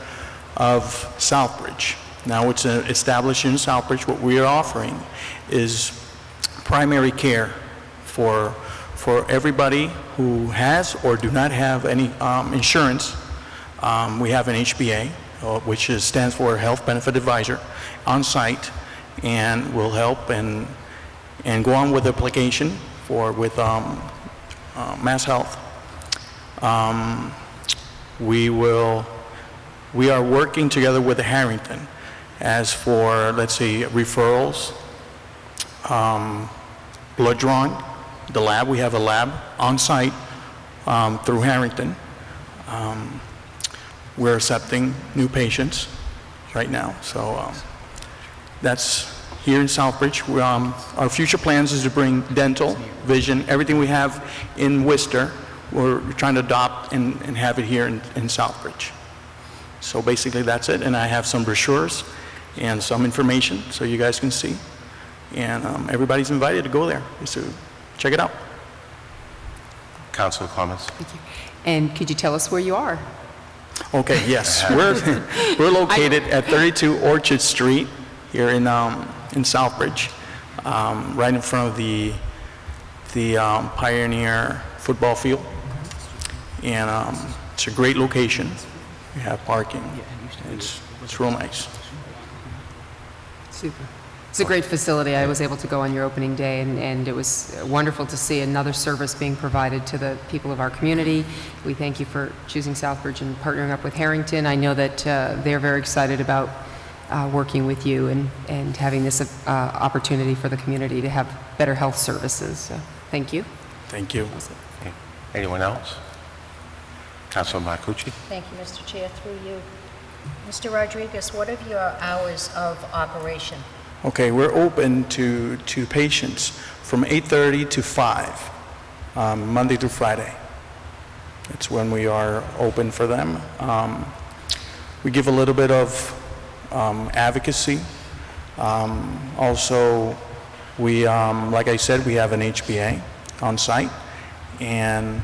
of Southbridge. Now, it's established in Southbridge. What we are offering is primary care for everybody who has or do not have any insurance. We have an HBA, which stands for Health Benefit Advisor, on site, and will help and go on with the application with Mass Health. We are working together with the Harrington as for, let's see, referrals, blood drawing, the lab. We have a lab on site through Harrington. We're accepting new patients right now, so that's here in Southbridge. Our future plans is to bring dental, vision, everything we have in Worcester, we're trying to adopt and have it here in Southbridge. So basically, that's it, and I have some brochures and some information so you guys can see. And everybody's invited to go there, so check it out. Council comments? Thank you. And could you tell us where you are? Okay, yes, we're located at 32 Orchard Street here in Southbridge, right in front of the Pioneer football field, and it's a great location. We have parking. It's real nice. Super. It's a great facility. I was able to go on your opening day, and it was wonderful to see another service being provided to the people of our community. We thank you for choosing Southbridge and partnering up with Harrington. I know that they're very excited about working with you and having this opportunity for the community to have better health services. So, thank you. Thank you. Okay. Anyone else? Councilor Marcucci? Thank you, Mr. Chair, through you. Mr. Rodriguez, what are your hours of operation? Okay, we're open to patients from 8:30 to 5, Monday through Friday. That's when we are open for them. We give a little bit of advocacy. Also, we, like I said, we have an HBA on site, and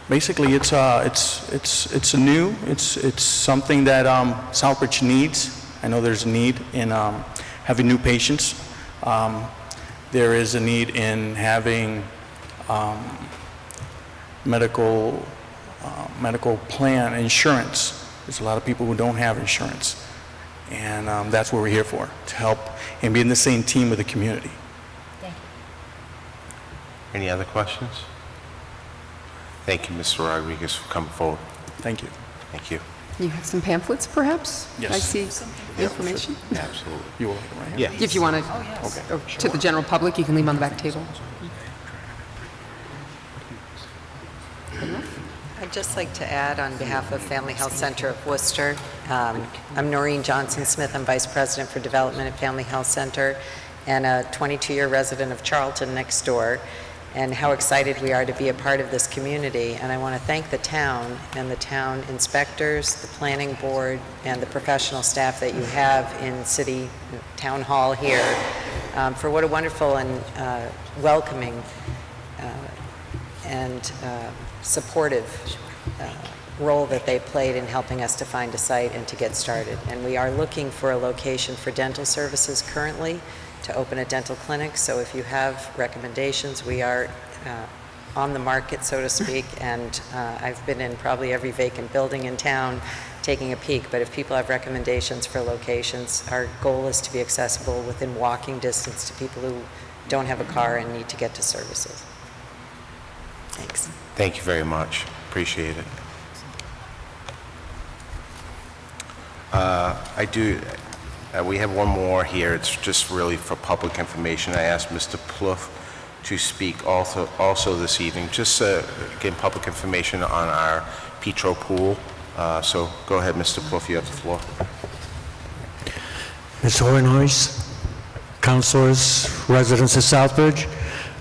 basically it's something that Southbridge needs. I know there's a need in having new patients. There is a need in having medical plan insurance. There's a lot of people who don't have insurance, and that's what we're here for, to help and be in the same team with the community. Thank you. Any other questions? Thank you, Mr. Rodriguez, for coming forward. Thank you. Thank you. You have some pamphlets, perhaps? Yes. I see some information. Absolutely. You will, right? Yeah. If you want to go to the general public, you can leave them on the back table. I'd just like to add on behalf of Family Health Center of Worcester, I'm Noreen Johnson-Smith. I'm Vice President for Development at Family Health Center and a 22-year resident of Charlton next door, and how excited we are to be a part of this community. And I want to thank the town and the town inspectors, the planning board, and the professional staff that you have in City Town Hall here for what a wonderful and welcoming and supportive role that they played in helping us to find a site and to get started. And we are looking for a location for dental services currently, to open a dental clinic. So if you have recommendations, we are on the market, so to speak, and I've been in probably every vacant building in town taking a peek, but if people have recommendations for locations, our goal is to be accessible within walking distance to people who don't have a car and need to get to services. Thanks. Thank you very much. Appreciate it. We have one more here. It's just really for public information. I asked Mr. Plouffe to speak also this evening, just again, public information on our Petro pool. So go ahead, Mr. Plouffe, you have the floor. Ms. Hohenhuis, councilors, residents of Southbridge,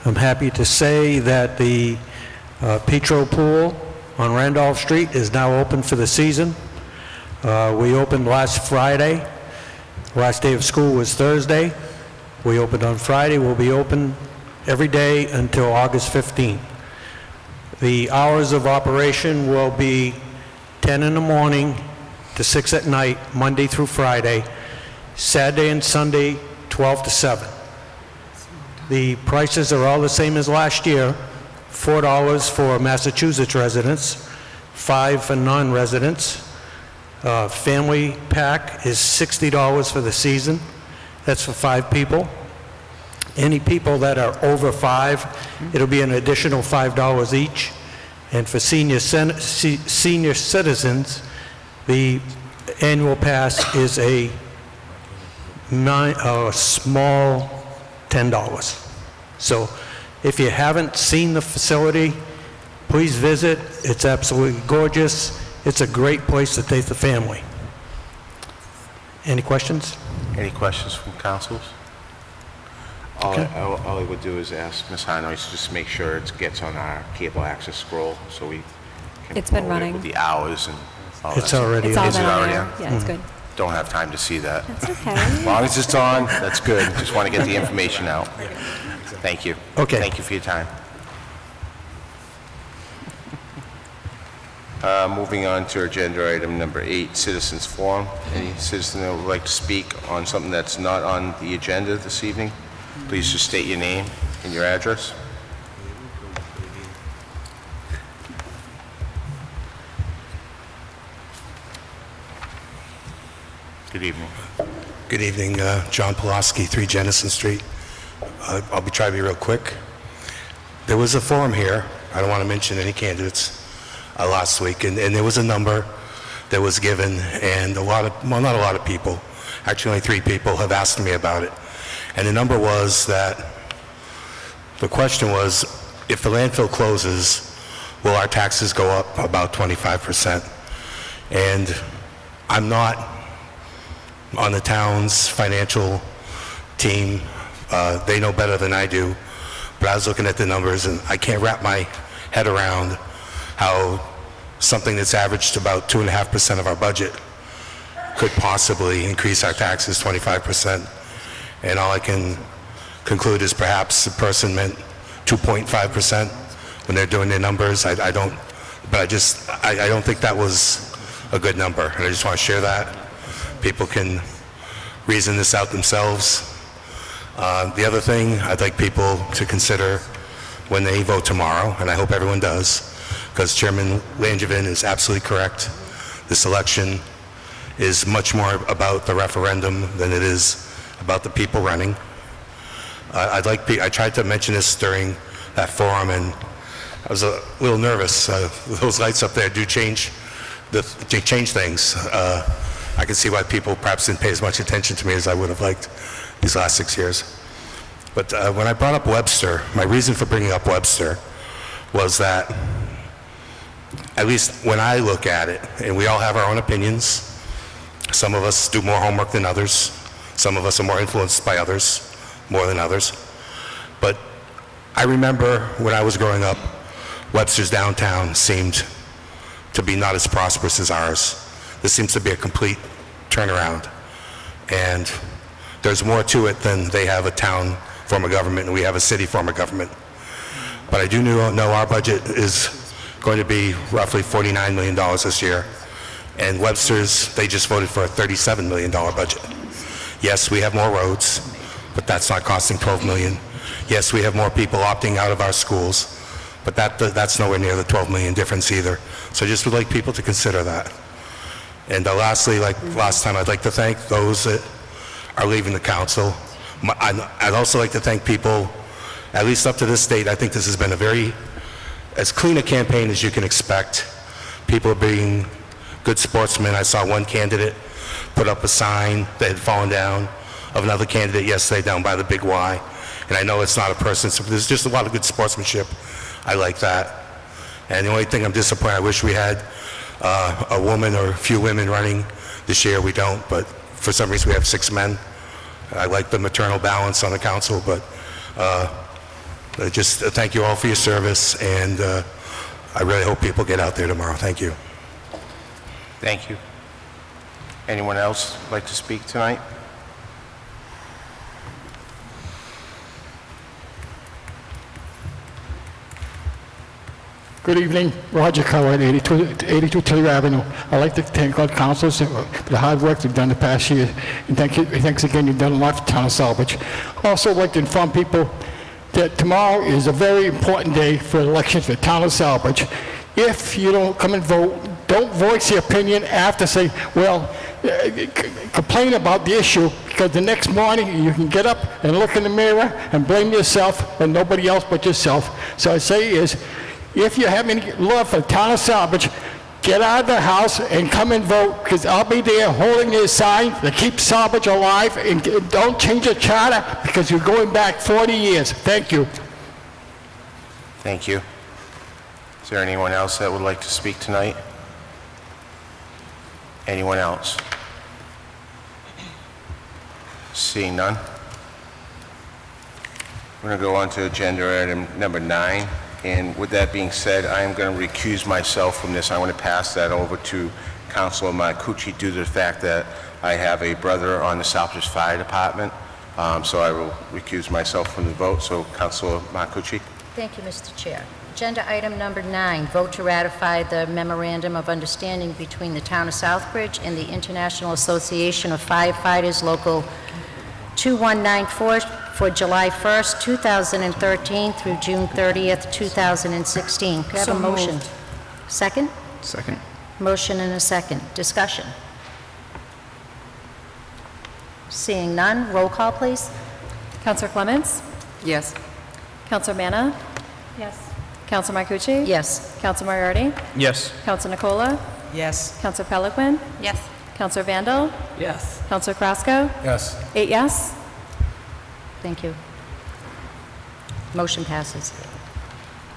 I'm happy to say that the Petro pool on Randolph Street is now open for the season. We opened last Friday. Last day of school was Thursday. We opened on Friday. We'll be open every day until August 15th. The hours of operation will be 10 in the morning to 6 at night, Monday through Friday. Saturday and Sunday, 12 to 7. The prices are all the same as last year. $4 for Massachusetts residents, $5 for non-residents. Family pack is $60 for the season. That's for 5 people. Any people that are over 5, it'll be an additional $5 each. And for senior citizens, the annual pass is a small $10. So if you haven't seen the facility, please visit. It's absolutely gorgeous. It's a great place to take the family. Any questions? Any questions from councils? All I would do is ask Ms. Hanoy to just make sure it gets on our cable access scroll, so we can It's been promote it running. with the hours and all that. It's already It's all Is it been on already there. on? Yeah, it's good. Don't have time to see that. That's okay. As long as it's on, that's good. Just want to get the information out. Thank you. Okay. Thank you for your time. Moving on to agenda item number 8, Citizens Forum. Any citizen that would like to speak on something that's not on the agenda this evening, please just state your name and your address. Good evening. Good evening, John Pulaski, 3 Jennison Street. I'll be trying to be real quick. There was a forum here, I don't want to mention any candidates, last week, and there was a number that was given, and not a lot of people, actually only 3 people have asked me about it. And the number was that, the question was, if the landfill closes, will our taxes go up about 25%? And I'm not on the town's financial team. They know better than I do, but I was looking at the numbers and I can't wrap my head around how something that's averaged about 2.5% of our budget could possibly increase our taxes 25%. And all I can conclude is perhaps the person meant 2.5% when they're doing their numbers. I don't think that was a good number, and I just want to share that. People can reason this out themselves. The other thing I'd like people to consider when they vote tomorrow, and I hope everyone does, because Chairman Langevin is absolutely correct. This election is much more about the referendum than it is about the people running. I tried to mention this during that forum, and I was a little nervous. Those lights up there do change things. I can see why people perhaps didn't pay as much attention to me as I would have liked these last 6 years. But when I brought up Webster, my reason for bringing up Webster was that, at least when I look at it, and we all have our own opinions, some of us do more homework than others, some of us are more influenced by others, more than others. But I remember when I was growing up, Webster's downtown seemed to be not as prosperous as ours. This seems to be a complete turnaround. And there's more to it than they have a town form of government and we have a city form of government. But I do know our budget is going to be roughly $49 million this year. And Webster's, they just voted for a $37 million budget. Yes, we have more roads, but that's not costing $12 million. Yes, we have more people opting out of our schools, but that's nowhere near the $12 million difference either. So I just would like people to consider that. And lastly, like last time, I'd like to thank those that are leaving the council. I'd also like to thank people, at least up to this date, I think this has been as clean a campaign as you can expect. People are being good sportsmen. I saw one candidate put up a sign that had fallen down of another candidate yesterday down by the Big Y. And I know it's not a person, so there's just a lot of good sportsmanship. I like that. And the only thing I'm disappointed, I wish we had a woman or a few women running this year. We don't, but for some reason we have 6 men. I like the maternal balance on the council, but just thank you all for your service, and I really hope people get out there tomorrow. Thank you. Thank you. Anyone else like to speak tonight? Good evening, Roger Coward, 82 Tiller Avenue. I'd like to thank all councils for the hard work they've done the past year, and thanks again, you've done a lot for the town of Southbridge. Also, I'd like to inform people that tomorrow is a very important day for elections for the town of Southbridge. If you don't come and vote, don't voice your opinion after, say, well, complain about the issue, because the next morning you can get up and look in the mirror and blame yourself and nobody else but yourself. So I say is, if you have any love for the town of Southbridge, get out of the house and come and vote, because I'll be there holding this sign to keep Southbridge alive, and don't change the charter because you're going back 40 years. Thank you. Thank you. Is there anyone else that would like to speak tonight? Anyone else? Seeing none. We're going to go on to agenda item number 9. And with that being said, I am going to recuse myself from this. I want to pass that over to Councilor Marcucci due to the fact that I have a brother on the Southbridge Fire Department. So I will recuse myself from the vote. So Councilor Marcucci. Thank you, Mr. Chair. Agenda item number 9, vote to ratify the memorandum of understanding between the Town of Southbridge and the International Association of Firefighters Local 2194 for July 1st, 2013 through June 30th, 2016. Could I have So a motion? moved. Second? Second. Motion and a second. Discussion. Seeing none, roll call, please. Counselor Clements? Yes. Counselor Manna? Yes. Counselor Marcucci? Yes. Counselor Moriarty? Yes. Counselor Nicola? Yes. Counselor Peliquin? Yes. Counselor Vandal? Yes. Counselor Krasko? Yes. 8 yes. Thank you. Motion passes.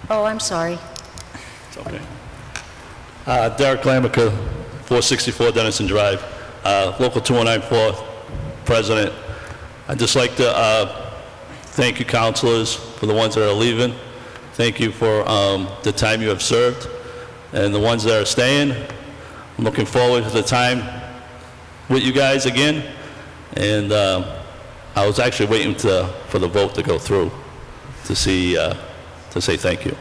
Oh, I'm sorry. It's okay. Derek Lamica, 464 Dennison Drive, Local 2194, President. I'd just like to thank you, councilors, for the ones that are leaving. Thank you for the time you have served. And the ones that are staying, I'm looking forward to the time with you guys again. And I was actually waiting for the vote to go through to say thank you.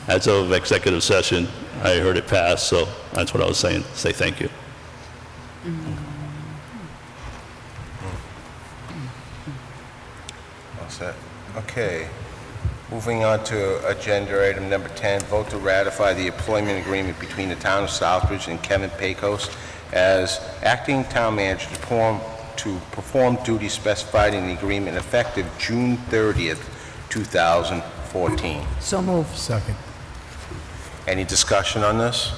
As of executive session, I heard it pass, so that's what I was saying, say thank you. All set. Okay. Moving on to agenda item number 10, vote to ratify the employment agreement between the Town of Southbridge and Kevin Pecos as acting town manager to perform duties specified in the agreement effective June 30th, 2014. So moved. Second. Any discussion on this?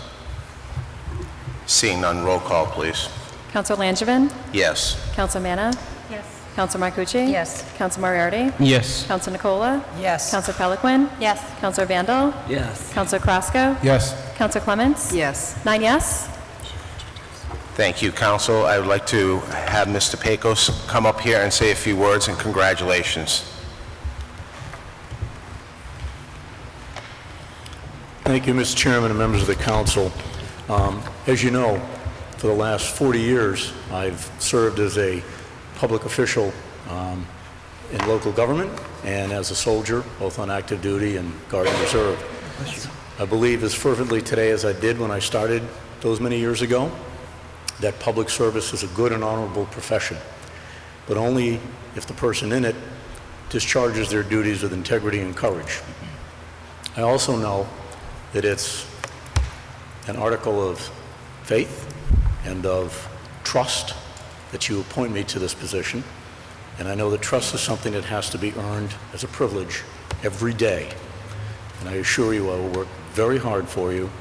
Seeing none, roll call, please. Counselor Langevin? Yes. Counselor Manna? Yes. Counselor Marcucci? Yes. Counselor Moriarty? Yes. Counselor Nicola? Yes. Counselor Peliquin? Yes. Counselor Vandal? Yes. Counselor Krasko? Yes. Counselor Clements? Yes. 9 yes. Thank you, Council. I would like to have Mr. Pecos come up here and say a few words and congratulations. Thank you, Mr. Chairman and members of the council. As you know, for the last 40 years, I've served as a public official in local government and as a soldier, both on active duty and Guard and Reserve. I believe as fervently today as I did when I started those many years ago, that public service is a good and honorable profession, but only if the person in it discharges their duties with integrity and courage. I also know that it's an article of faith and of trust that you appoint me to this position, and I know that trust is something that has to be earned as a privilege every day. And I assure you I will work very hard for you,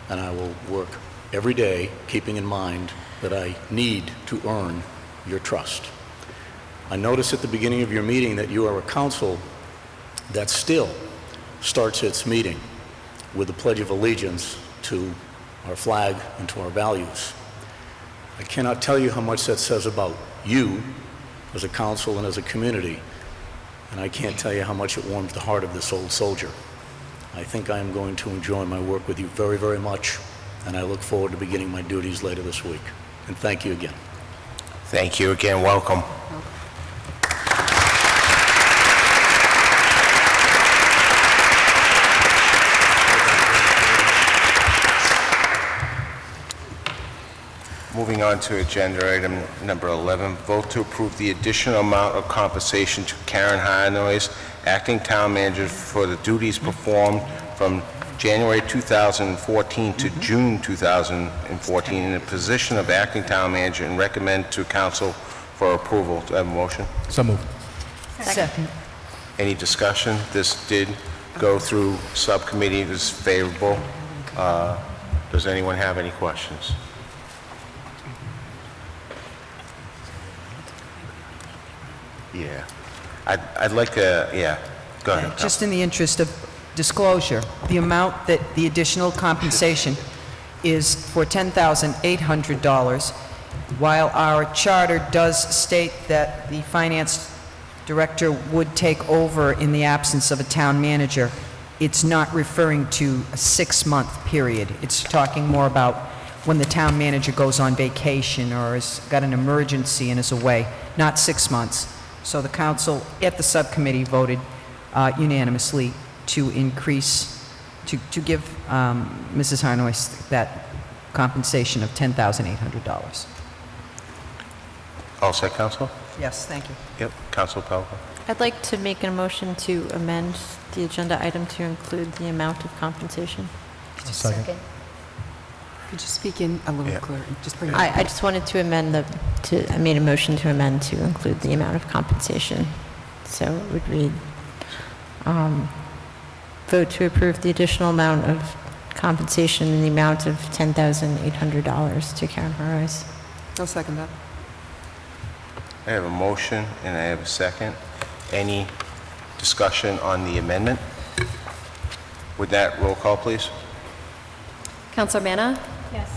and I will work every day keeping in mind that I need to earn your trust. I noticed at the beginning of your meeting that you are a council that still starts its meeting with the Pledge of Allegiance to our flag and to our values. I cannot tell you how much that says about you as a council and as a community, and I can't tell you how much it warms the heart of this old soldier. I think I am going to enjoy my work with you very, very much, and I look forward to beginning my duties later this week. And thank you again. Thank you again. Welcome. Moving on to agenda item number 11, vote to approve the additional amount of compensation to Karen Harnois, acting town manager, for the duties performed from January 2014 to June 2014 in the position of acting town manager, and recommend to council for approval. Do I have a motion? So moved. Second. Any discussion? This did go through subcommittee. It is favorable. Does anyone have any questions? Yeah. I'd like to, yeah. Go ahead. Just in the interest of disclosure, the amount that the additional compensation is for $10,800, While our charter does state that the finance director would take over in the absence of a town manager, it's not referring to a 6-month period. It's talking more about when the town manager goes on vacation or has got an emergency and is away, not 6 months. So the council at the subcommittee voted unanimously to increase, to give Mrs. Harnois that compensation of $10,800. All set, Counsel? Yes, thank you. Yep. Counsel Pelican? I'd like to make a motion to amend the agenda item to include the amount of compensation. Second. Could you speak in a little Yeah. clearer? Just bring it I just wanted to amend I made a motion to amend to include the amount of compensation. So it would read, vote to approve the additional amount of compensation in the amount of $10,800 to Karen Harrows. I'll second that. I have a motion and I have a second. Any discussion on the amendment? With that, roll call, please. Counselor Manna? Yes.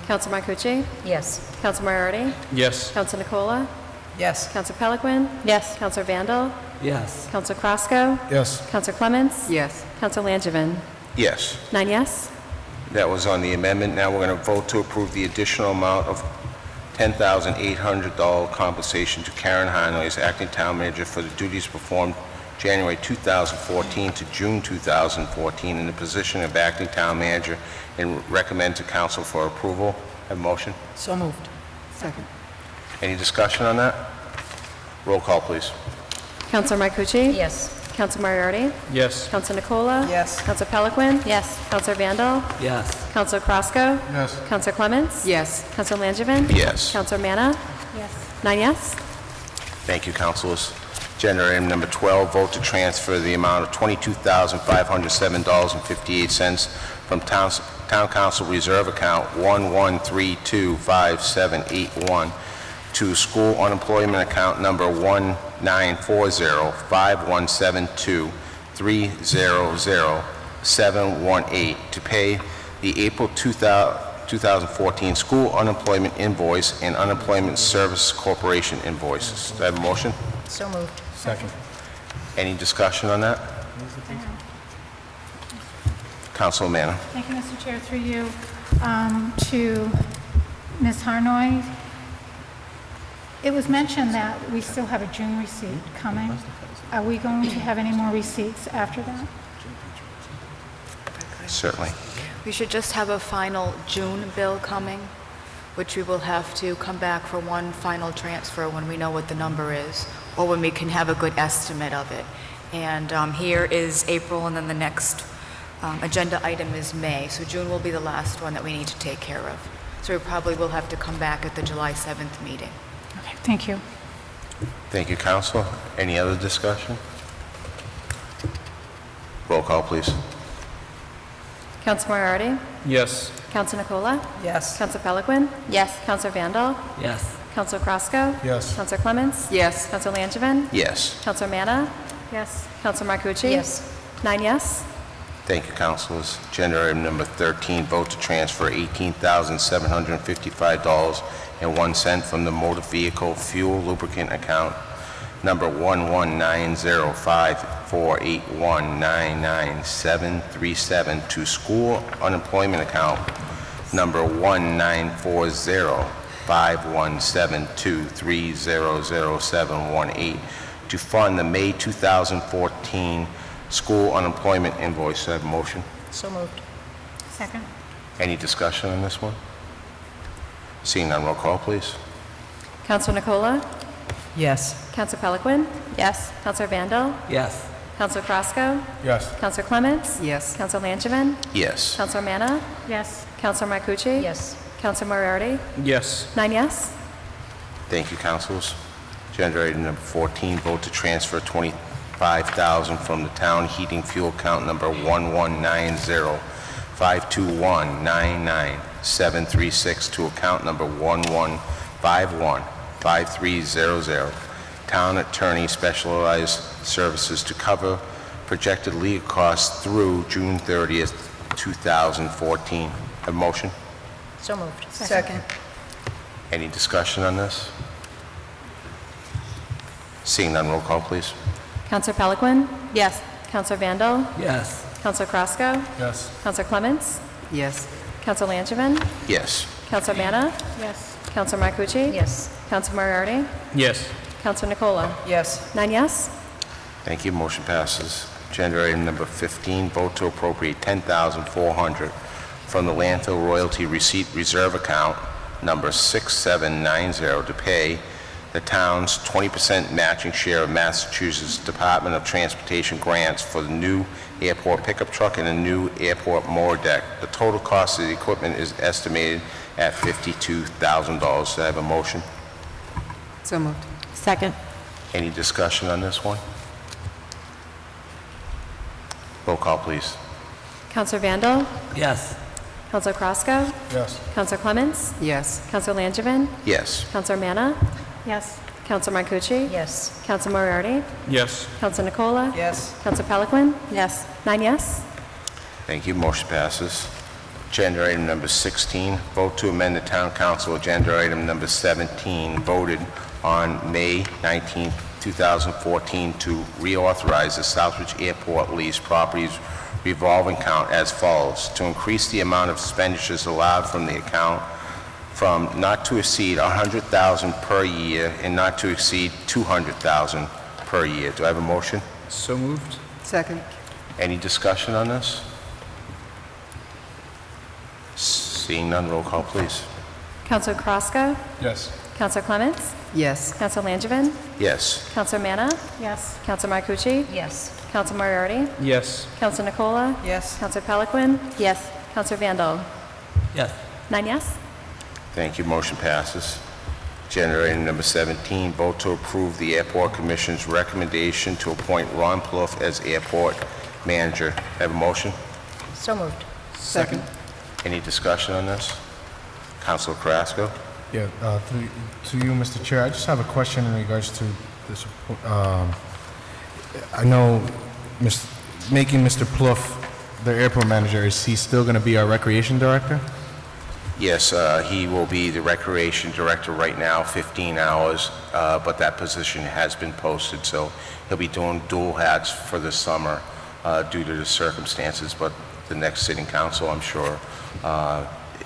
Counselor Marcucci? Yes. Counselor Moriarty? Yes. Counselor Nicola? Yes. Counselor Peliquin? Yes. Counselor Vandal? Yes. Counselor Crosco? Yes. Counselor Clements? Yes. Counselor Langevin? Yes. 9 yes? That was on the amendment. Now we're going to vote to approve the additional amount of $10,800 compensation to Karen Harnoy as acting town manager for the duties performed January 2014 to June 2014 in the position of acting town manager, and recommend to council for approval. Have a motion? So moved. Second. Any discussion on that? Roll call, please. Counselor Marcucci? Yes. Counselor Moriarty? Yes. Counselor Nicola? Yes. Counselor Peliquin? Yes. Counselor Vandal? Yes. Counselor Crosco? Yes. Counselor Clements? Yes. Counselor Langevin? Yes. Counselor Manna? Yes. 9 yes? Thank you, councilors. Agenda item number 12, vote to transfer the amount of $22,507.58 from Town Council Reserve Account 11325781 to School Unemployment Account number 1940-517-2-300-718 to pay the April 2014 school unemployment invoice and Unemployment Service Corporation invoices. Do I have a motion? So moved. Second. Any discussion on that? Councilor Manna. Thank you, Mr. Chair. Through you, to Ms. Harnoy, it was mentioned that we still have a June receipt coming. Are we going to have any more receipts after that? Certainly. We should just have a final June bill coming, which we will have to come back for one final transfer when we know what the number is, or when we can have a good estimate of it. And here is April, and then the next agenda item is May. So June will be the last one that we need to take care of. So we probably will have to come back at the July 7th meeting. Okay, thank you. Thank you, Council. Any other discussion? Roll call, please. Counselor Moriarty? Yes. Counselor Nicola? Yes. Counselor Peliquin? Yes. Counselor Vandal? Yes. Counselor Crosco? Yes. Counselor Clements? Yes. Counselor Langevin? Yes. Counselor Manna? Yes. Counselor Marcucci? Yes. 9 yes? Thank you, councilors. Agenda item number 13, vote to transfer $18,755.01 from the motor vehicle fuel lubricant account number 1190548199737 to school unemployment account number 194051723000718 to fund the May 2014 school unemployment invoice. Do I have a motion? So moved. Second. Any discussion on this one? Seeing none, roll call, please. Counselor Nicola? Yes. Counselor Peliquin? Yes. Counselor Vandal? Yes. Counselor Crosco? Yes. Counselor Clements? Yes. Counselor Langevin? Yes. Counselor Manna? Yes. Counselor Marcucci? Yes. Counselor Moriarty? Yes. 9 yes? Thank you, councilors. Agenda item number 14, vote to transfer $25,000 from the town heating fuel account number 1190521999736 to account number 11515300, town attorney specialized services to cover projected legal costs through June 30th, 2014. Have a motion? So moved. Second. Any discussion on this? Seeing none, roll call, please. Counselor Peliquin? Yes. Counselor Vandal? Yes. Counselor Crosco? Yes. Counselor Clements? Yes. Counselor Langevin? Yes. Counselor Manna? Yes. Counselor Marcucci? Yes. Counselor Moriarty? Yes. Counselor Nicola? Yes. 9 yes? Thank you, motion passes. Agenda item number 15, vote to appropriate $10,400 from the landfill royalty receipt reserve account number 6790 to pay the town's 20% matching share of Massachusetts Department of Transportation grants for the new airport pickup truck and a new airport mower deck. The total cost of the equipment is estimated at $52,000. Do I have a motion? So moved. Second. Any discussion on this one? Roll call, please. Counselor Vandal? Yes. Counselor Crosco? Yes. Counselor Clements? Yes. Counselor Langevin? Yes. Counselor Manna? Yes. Counselor Marcucci? Yes. Counselor Moriarty? Yes. Counselor Nicola? Yes. Counselor Peliquin? Yes. 9 yes? Thank you. Motion passes. Agenda item number 16, vote to amend the town council agenda item number 17, voted on May 19, 2014, to reauthorize the Southbridge Airport lease properties revolving account as follows: to increase the amount of expenditures allowed from the account from not to exceed $100,000 per year and not to exceed $200,000 per year. Do I have a motion? So moved. Second. Any discussion on this? Seeing none, roll call, please. Counselor Crosco? Yes. Counselor Clements? Yes. Counselor Langevin? Yes. Counselor Manna? Yes. Counselor Marcucci? Yes. Counselor Moriarty? Yes. Counselor Nicola? Yes. Counselor Peliquin? Yes. Counselor Vandal? Yes. 9 yes? Thank you. Motion passes. Agenda item number 17, vote to approve the Airport Commission's recommendation to appoint Ron Plouffe as airport manager. Have a motion? So moved. Second. Any discussion on this? Councilor Carrasco? Yeah, to you, Mr. Chair, I just have a question in regards to this. I know making Mr. Plouffe the airport manager, is he still going to be our recreation director? Yes, he will be the recreation director right now, 15 hours, but that position has been posted, so he'll be doing dual hats for the summer due to the circumstances, but the next sitting council, I'm sure,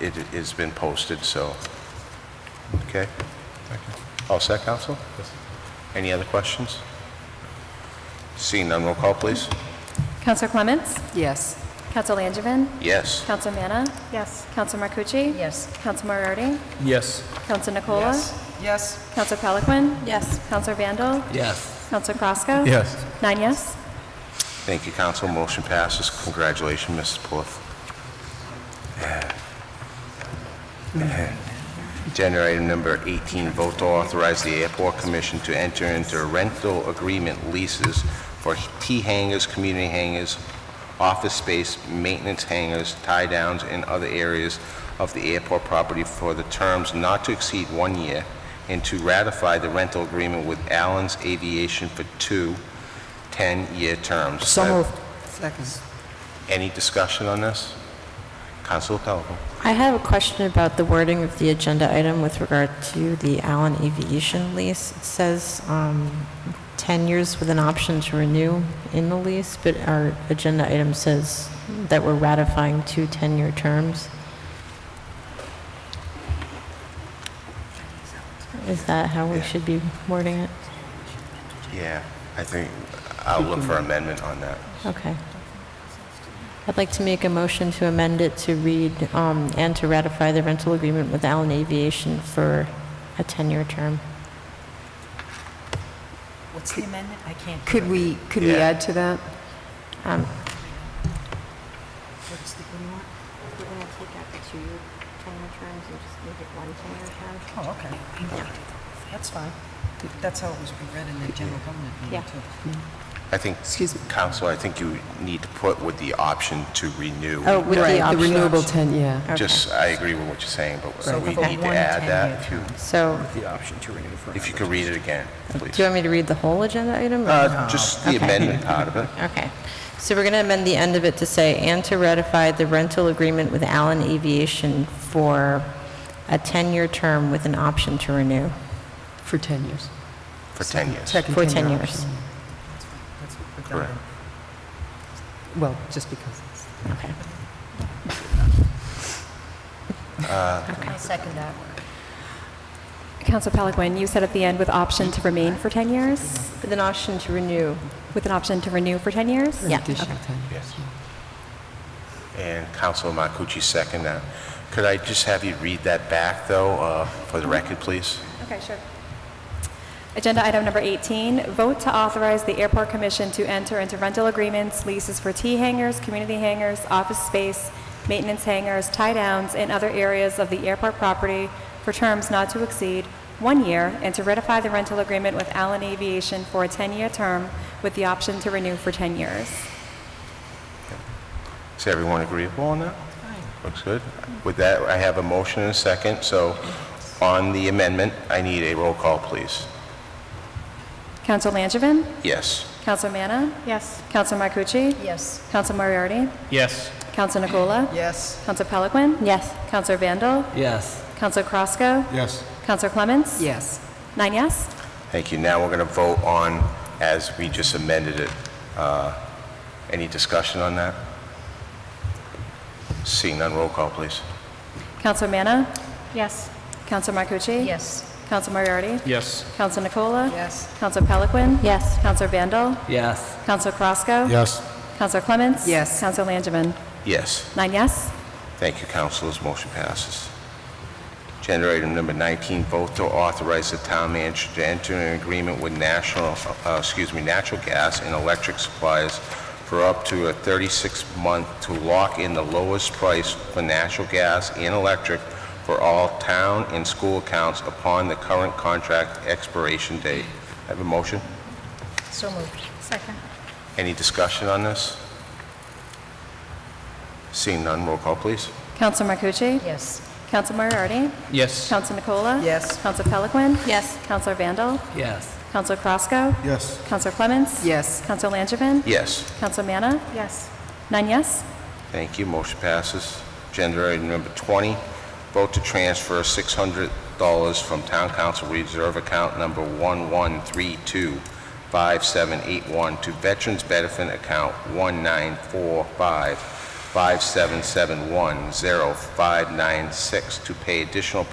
it has been posted, so, okay. Thank you. All set, council? Yes. Any other questions? Seeing none, roll call, please. Counselor Clements? Yes. Counselor Langevin? Yes. Counselor Manna? Yes. Counselor Marcucci? Yes. Counselor Moriarty? Yes. Counselor Nicola? Yes. Counselor Peliquin? Yes. Counselor Vandal? Yes. Counselor Crosco? Yes. 9 yes? Thank you, council. Motion passes. Congratulations, Mrs. Plouffe. Agenda item number 18, vote to authorize the Airport Commission to enter into rental agreement leases for T-hangars, community hangars, office space, maintenance hangars, tie-downs, and other areas of the airport property for the terms not to exceed 1 year, and to ratify the rental agreement with Allen's Aviation for 2 10-year terms. So moved. Second. Any discussion on this? Councilor Pelican. I have a question about the wording of the agenda item with regard to the Allen Aviation lease. It says 10 years with an option to renew in the lease, but our agenda item says that we're ratifying 2 10-year terms. Is that how we should be wording it? Yeah, I think I'll look for amendment on that. Okay. I'd like to make a motion to amend it to read, and to ratify the rental agreement with Allen Aviation for a 10-year term. What's the amendment? I can't. Could we add to that? What's the, what do you want? We're going to take out the 2-year 10-year terms and just make it 1 10-year term. Oh, okay. Yeah. That's fine. That's how it was read in the general government meeting, too. I think, Council, I think you need to put with the option to renew. Oh, with Right, the option. the renewable 10, yeah. Okay. Just, I agree with what you're saying, but So we for need to one add 10-year that. So, The option to renew for If you could read it again, please. do you want me to read the whole agenda item? or- Just the Okay. amendment part of it. Okay. So we're going to amend the end of it to say, and to ratify the rental agreement with Allen Aviation for a 10-year term with an option to renew. For 10 years. For 10 years. Second For 10 10-year years. option. Correct. Well, just because. Okay. I second that. Council Pelican, you said at the end with option to remain for 10 years? With an option to renew. With an option to renew for 10 years? For an Yeah. additional 10 years. Yes. And Councilor Marcucci second that. Could I just have you read that back, though, for the record, please? Okay, sure. Agenda item number 18, vote to authorize the Airport Commission to enter into rental agreements, leases for T hangars, community hangars, office space, maintenance hangars, tie-downs, and other areas of the airport property for terms not to exceed 1 year, and to ratify the rental agreement with Allen Aviation for a 10-year term with the option to renew for 10 years. Is everyone agreeable on that? Looks good. With that, I have a motion and a second, so on the amendment, I need a roll call, please. Council Langevin? Yes. Council Manna? Yes. Council Marcucci? Yes. Council Moriarty? Yes. Council Nicola? Yes. Council Pelican? Yes. Council Vandal? Yes. Council Crosco? Yes. Council Clements? Yes. 9 yes? Thank you. Now we're going to vote on, as we just amended it. Any discussion on that? Seeing none, roll call, please. Council Manna? Yes. Council Marcucci? Yes. Council Moriarty? Yes. Council Nicola? Yes. Council Pelican? Yes. Council Vandal? Yes. Council Crosco? Yes. Council Clements? Yes. Council Langevin? Yes. 9 yes? Thank you, councilors. Motion passes. Agenda item number 19, vote to authorize the town manager to enter an agreement with natural gas and electric suppliers for up to a 36-month to lock in the lowest price for natural gas and electric for all town and school accounts upon the current contract expiration date. Have a motion? So moved. Second. Any discussion on this? Seeing none, roll call, please. Council Marcucci? Yes. Council Moriarty? Yes. Council Nicola? Yes. Council Pelican? Yes. Council Vandal? Yes. Council Crosco? Yes. Council Clements? Yes. Council Langevin? Yes. Council Manna? Yes. 9 yes? Thank you. Motion passes. Agenda item number 20, vote to transfer $600 from Town Council Reserve Account number 11325781 to Veterans Benefit Account 1945771059 to pay additional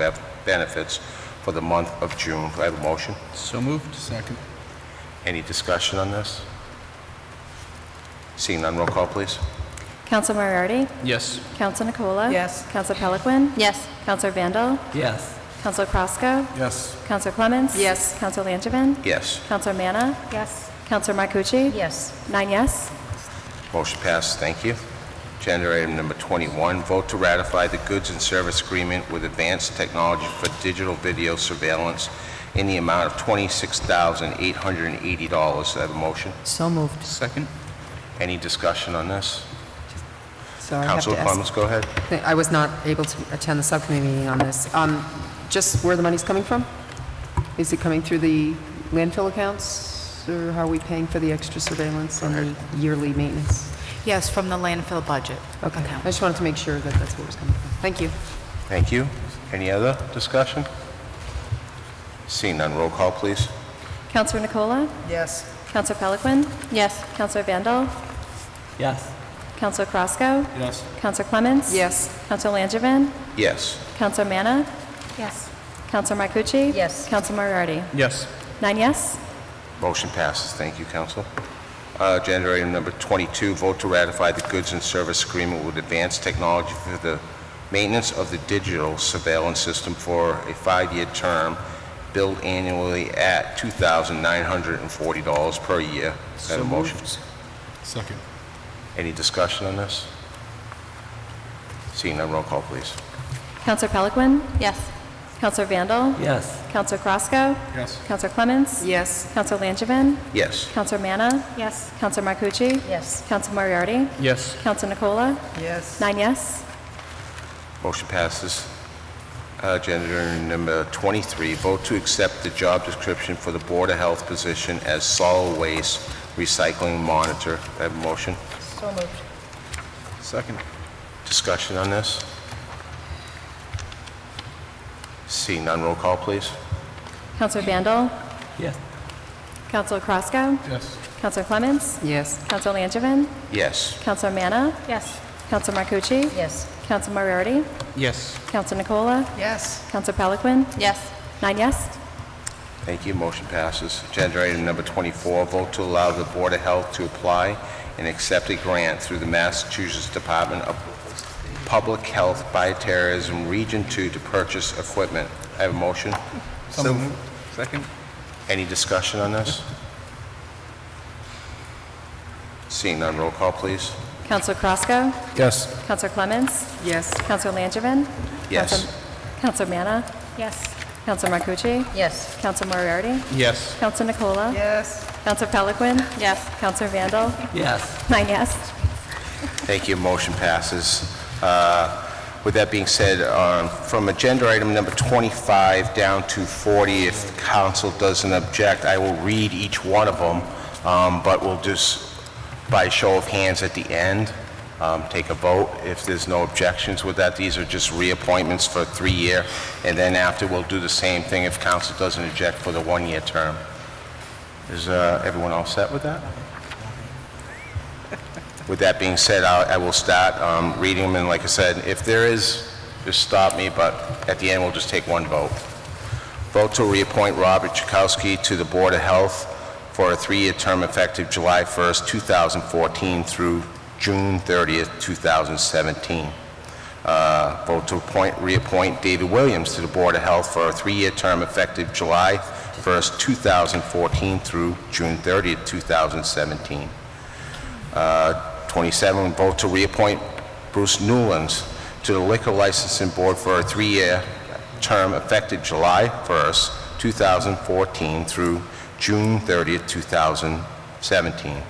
benefits for the month of June. Do I have a motion? So moved. Second. Any discussion on this? Seeing none, roll call, please. Council Moriarty? Yes. Council Nicola? Yes. Council Pelican? Yes. Council Vandal? Yes. Council Crosco? Yes. Council Clements? Yes. Council Langevin? Yes. Council Manna? Yes. Council Marcucci? Yes. 9 yes? Motion passes. Thank you. Agenda item number 21, vote to ratify the goods and service agreement with Advanced Technology for digital video surveillance in the amount of $26,880. Do I have a motion? So moved. Second. Any discussion on this? So I have Councilor to ask. Clements, go ahead. I was not able to attend the subcommittee meeting on this. Just where the money's coming from? Is it coming through the landfill accounts, or how are we paying for the extra surveillance and the yearly maintenance? Yes, from the landfill budget. Okay, I just wanted to make sure that that's where it was coming from. Thank you. Thank you. Any other discussion? Seeing none, roll call, please. Council Nicola? Yes. Council Pelican? Yes. Council Vandal? Yes. Council Crosco? Yes. Council Clements? Yes. Council Langevin? Yes. Council Manna? Yes. Council Marcucci? Yes. Council Moriarty? Yes. 9 yes? Motion passes. Thank you, Council. Agenda item number 22, vote to ratify the goods and service agreement with Advanced Technology for the maintenance of the digital surveillance system for a 5-year term, billed annually at $2,940 per year. Do I have a motion? Second. Any discussion on this? Seeing none, roll call, please. Council Pelican? Yes. Council Vandal? Yes. Council Crosco? Yes. Council Clements? Yes. Council Langevin? Yes. Council Manna? Yes. Council Marcucci? Yes. Council Moriarty? Yes. Council Nicola? Yes. 9 yes? Motion passes. Agenda number 23, vote to accept the job description for the Board of Health position as solid waste recycling monitor. Do I have a motion? So moved. Second. Discussion on this? Seeing none, roll call, please. Counselor Vandal? Yes. Counselor Krasko? Yes. Counselor Clements? Yes. Counselor Langevin? Yes. Counselor Manna? Yes. Counselor Marcucci? Yes. Counselor Moriarty? Yes. Counselor Nicola? Yes. Counselor Peliquin? Yes. 9 yes. Thank you, motion passes. Agenda item number 24, vote to allow the Board of Health to apply and accept a grant through the Massachusetts Department of Public Health Bioterrorism Region 2 to purchase equipment. I have a motion. So moved. Second? Any discussion on this? Seeing none, roll call, please. Counselor Krasko? Yes. Counselor Clements? Yes. Counselor Langevin? Yes. Counselor Manna? Yes. Counselor Marcucci? Yes. Counselor Moriarty? Yes. Counselor Nicola? Yes. Counselor Peliquin? Yes. Counselor Vandal? Yes. 9 yes. Thank you, motion passes. With that being said, from agenda item number 25 down to 40, if council doesn't object, I will read each one of them, but we'll just, by show of hands at the end, take a vote. If there's no objections with that, these are just reappointments for 3-year, and then after we'll do the same thing if council doesn't object for the 1-year term. Is everyone all set with that? With that being said, I will start reading them, and like I said, if there is, just stop me, but at the end, we'll just take one vote. Vote to reappoint Robert Chakowski to the Board of Health for a 3-year term effective July 1st, 2014 through June 30th, 2017. Vote to reappoint David Williams to the Board of Health for a 3-year term effective July 1st, 2014 through June 30th, 2017. 27, vote to reappoint Bruce Newlands to the Liquor Licensing Board for a 3-year term effective July 1st, 2014 through June 30th, 2017.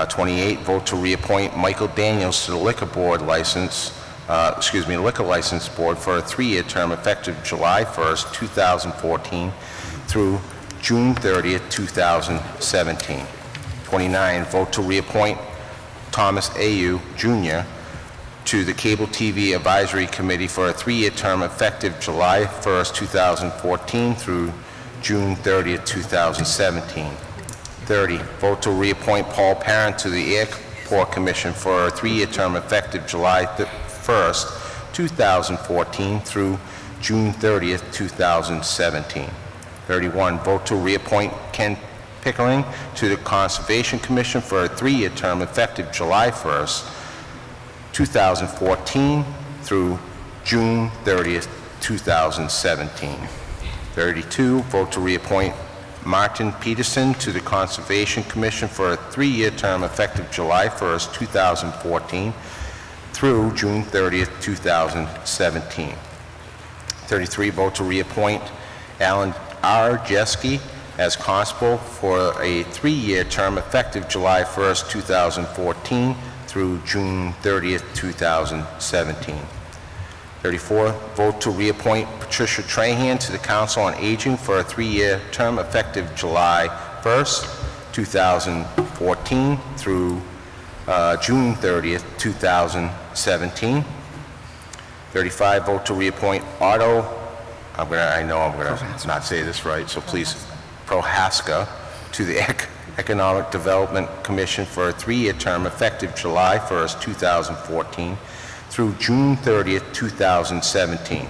28, vote to reappoint Michael Daniels to the Liquor License Board for a 3-year term effective July 1st, 2014 through June 30th, 2017. 29, vote to reappoint Thomas A.U. Jr. to the Cable TV Advisory Committee for a 3-year term effective July 1st, 2014 through June 30th, 2017. 30, vote to reappoint Paul Parent to the Airport Commission for a 3-year term effective July 1st, 2014 through June 30th, 2017. 31, vote to reappoint Ken Pickering to the Conservation Commission for a 3-year term effective July 1st, 2014 through June 30th, 2017. 32, vote to reappoint Martin Peterson to the Conservation Commission for a 3-year term effective July 1st, 2014 through June 30th, 2017. 33, vote to reappoint Alan R. Jeske as constable for a 3-year term effective July 1st, 2014 through June 30th, 2017. 34, vote to reappoint Patricia Trahan to the Council on Aging for a 3-year term effective July 1st, 2014 through June 30th, 2017. 35, vote to reappoint Otto, I know I'm going to not say this right, so please, Prohaska to the Economic Development Commission for a 3-year term effective July 1st, 2014 through June 30th, 2017.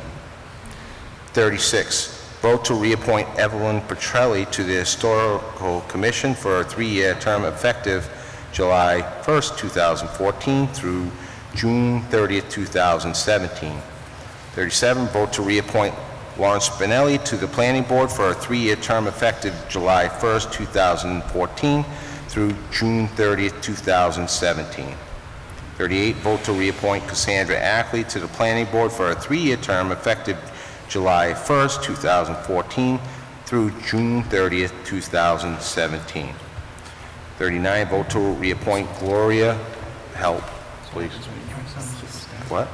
36, vote to reappoint Evelyn Petrelli to the Historical Commission for a 3-year term effective July 1st, 2014 through June 30th, 2017. 37, vote to reappoint Lawrence Spinelli to the Planning Board for a 3-year term effective July 1st, 2014 through June 30th, 2017. 38, vote to reappoint Cassandra Ackley to the Planning Board for a 3-year term effective July 1st, 2014 through June 30th, 2017. 39, vote to reappoint Gloria, help, please. What?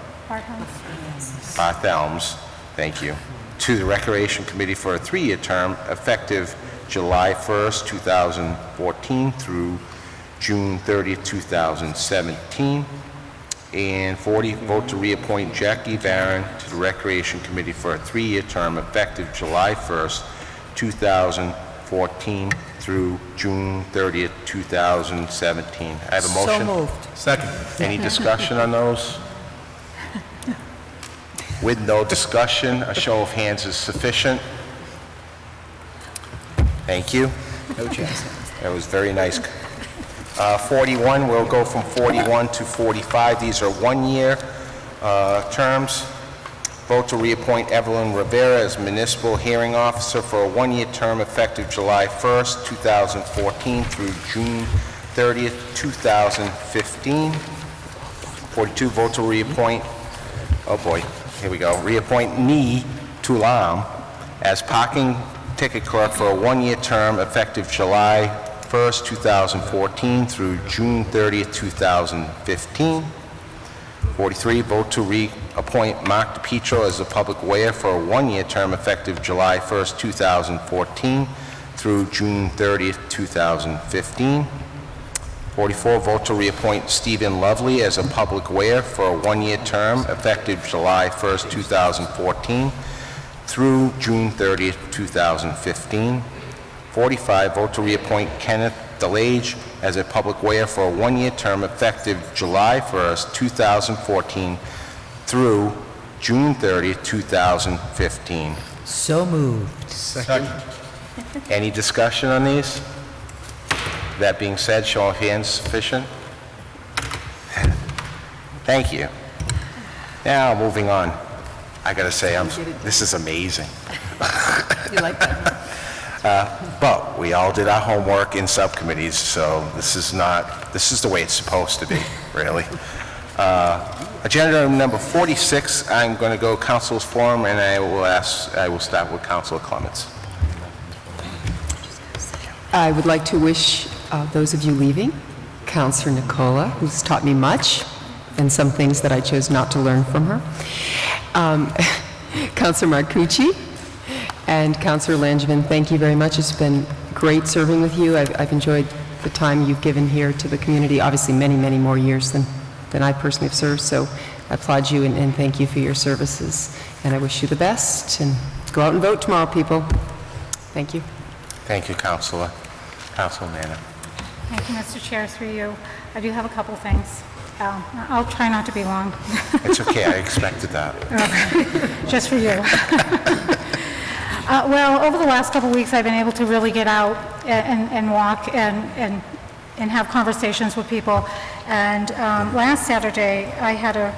Barthelms, thank you, to the Recreation Committee for a 3-year term effective July 1st, 2014 through June 30th, 2017. And 40, vote to reappoint Jackie Barron to the Recreation Committee for a 3-year term effective July 1st, 2014 through June 30th, 2017. I have a motion. So moved. Second. Any discussion on those? With no discussion, a show of hands is sufficient. Thank you. No chance. That was very nice. 41, we'll go from 41 to 45. These are one-year terms. Vote to reappoint Evelyn Rivera as Municipal Hearing Officer for a one-year term effective July 1st, 2014 through June 30th, 2015. 42, vote to reappoint, oh boy, here we go, reappoint Nee Tulam as Parking Ticket Clerk for a one-year term effective July 1st, 2014 through June 30th, 2015. 43, vote to reappoint Mark DePietro as a Public Worker for a one-year term effective July 1st, 2014 through June 30th, 2015. 44, vote to reappoint Stephen Lovely as a Public Worker for a one-year term effective July 1st, 2014 through June 30th, 2015. 45, vote to reappoint Kenneth DeLage as a Public Worker for a one-year term effective July 1st, 2014 through June 30th, 2015. So moved. Second. Any discussion on these? That being said, show of hands sufficient? Thank you. Now, moving on. I gotta say, this is amazing. You like that? But we all did our homework in subcommittees, so this is the way it's supposed to be, really. Agenda item number 46, I'm going to go Council's Forum, and I will start with Councilor Clements. I would like to wish those of you leaving, Councilor Nicola, who's taught me much, and some things that I chose not to learn from her, Councilor Marcucci, and Councilor Langevin, thank you very much. It's been great serving with you. I've enjoyed the time you've given here to the community, obviously many, many more years than I personally have served, so I applaud you and thank you for your services. And I wish you the best, and go out and vote tomorrow, people. Thank you. Thank you, Councilor. Councilor Manna. Thank you, Mr. Chair, through you. I do have a couple things. I'll try not to be long. It's okay, I expected that. Just for you. Well, over the last couple of weeks, I've been able to really get out and walk and have conversations with people. And last Saturday, I had a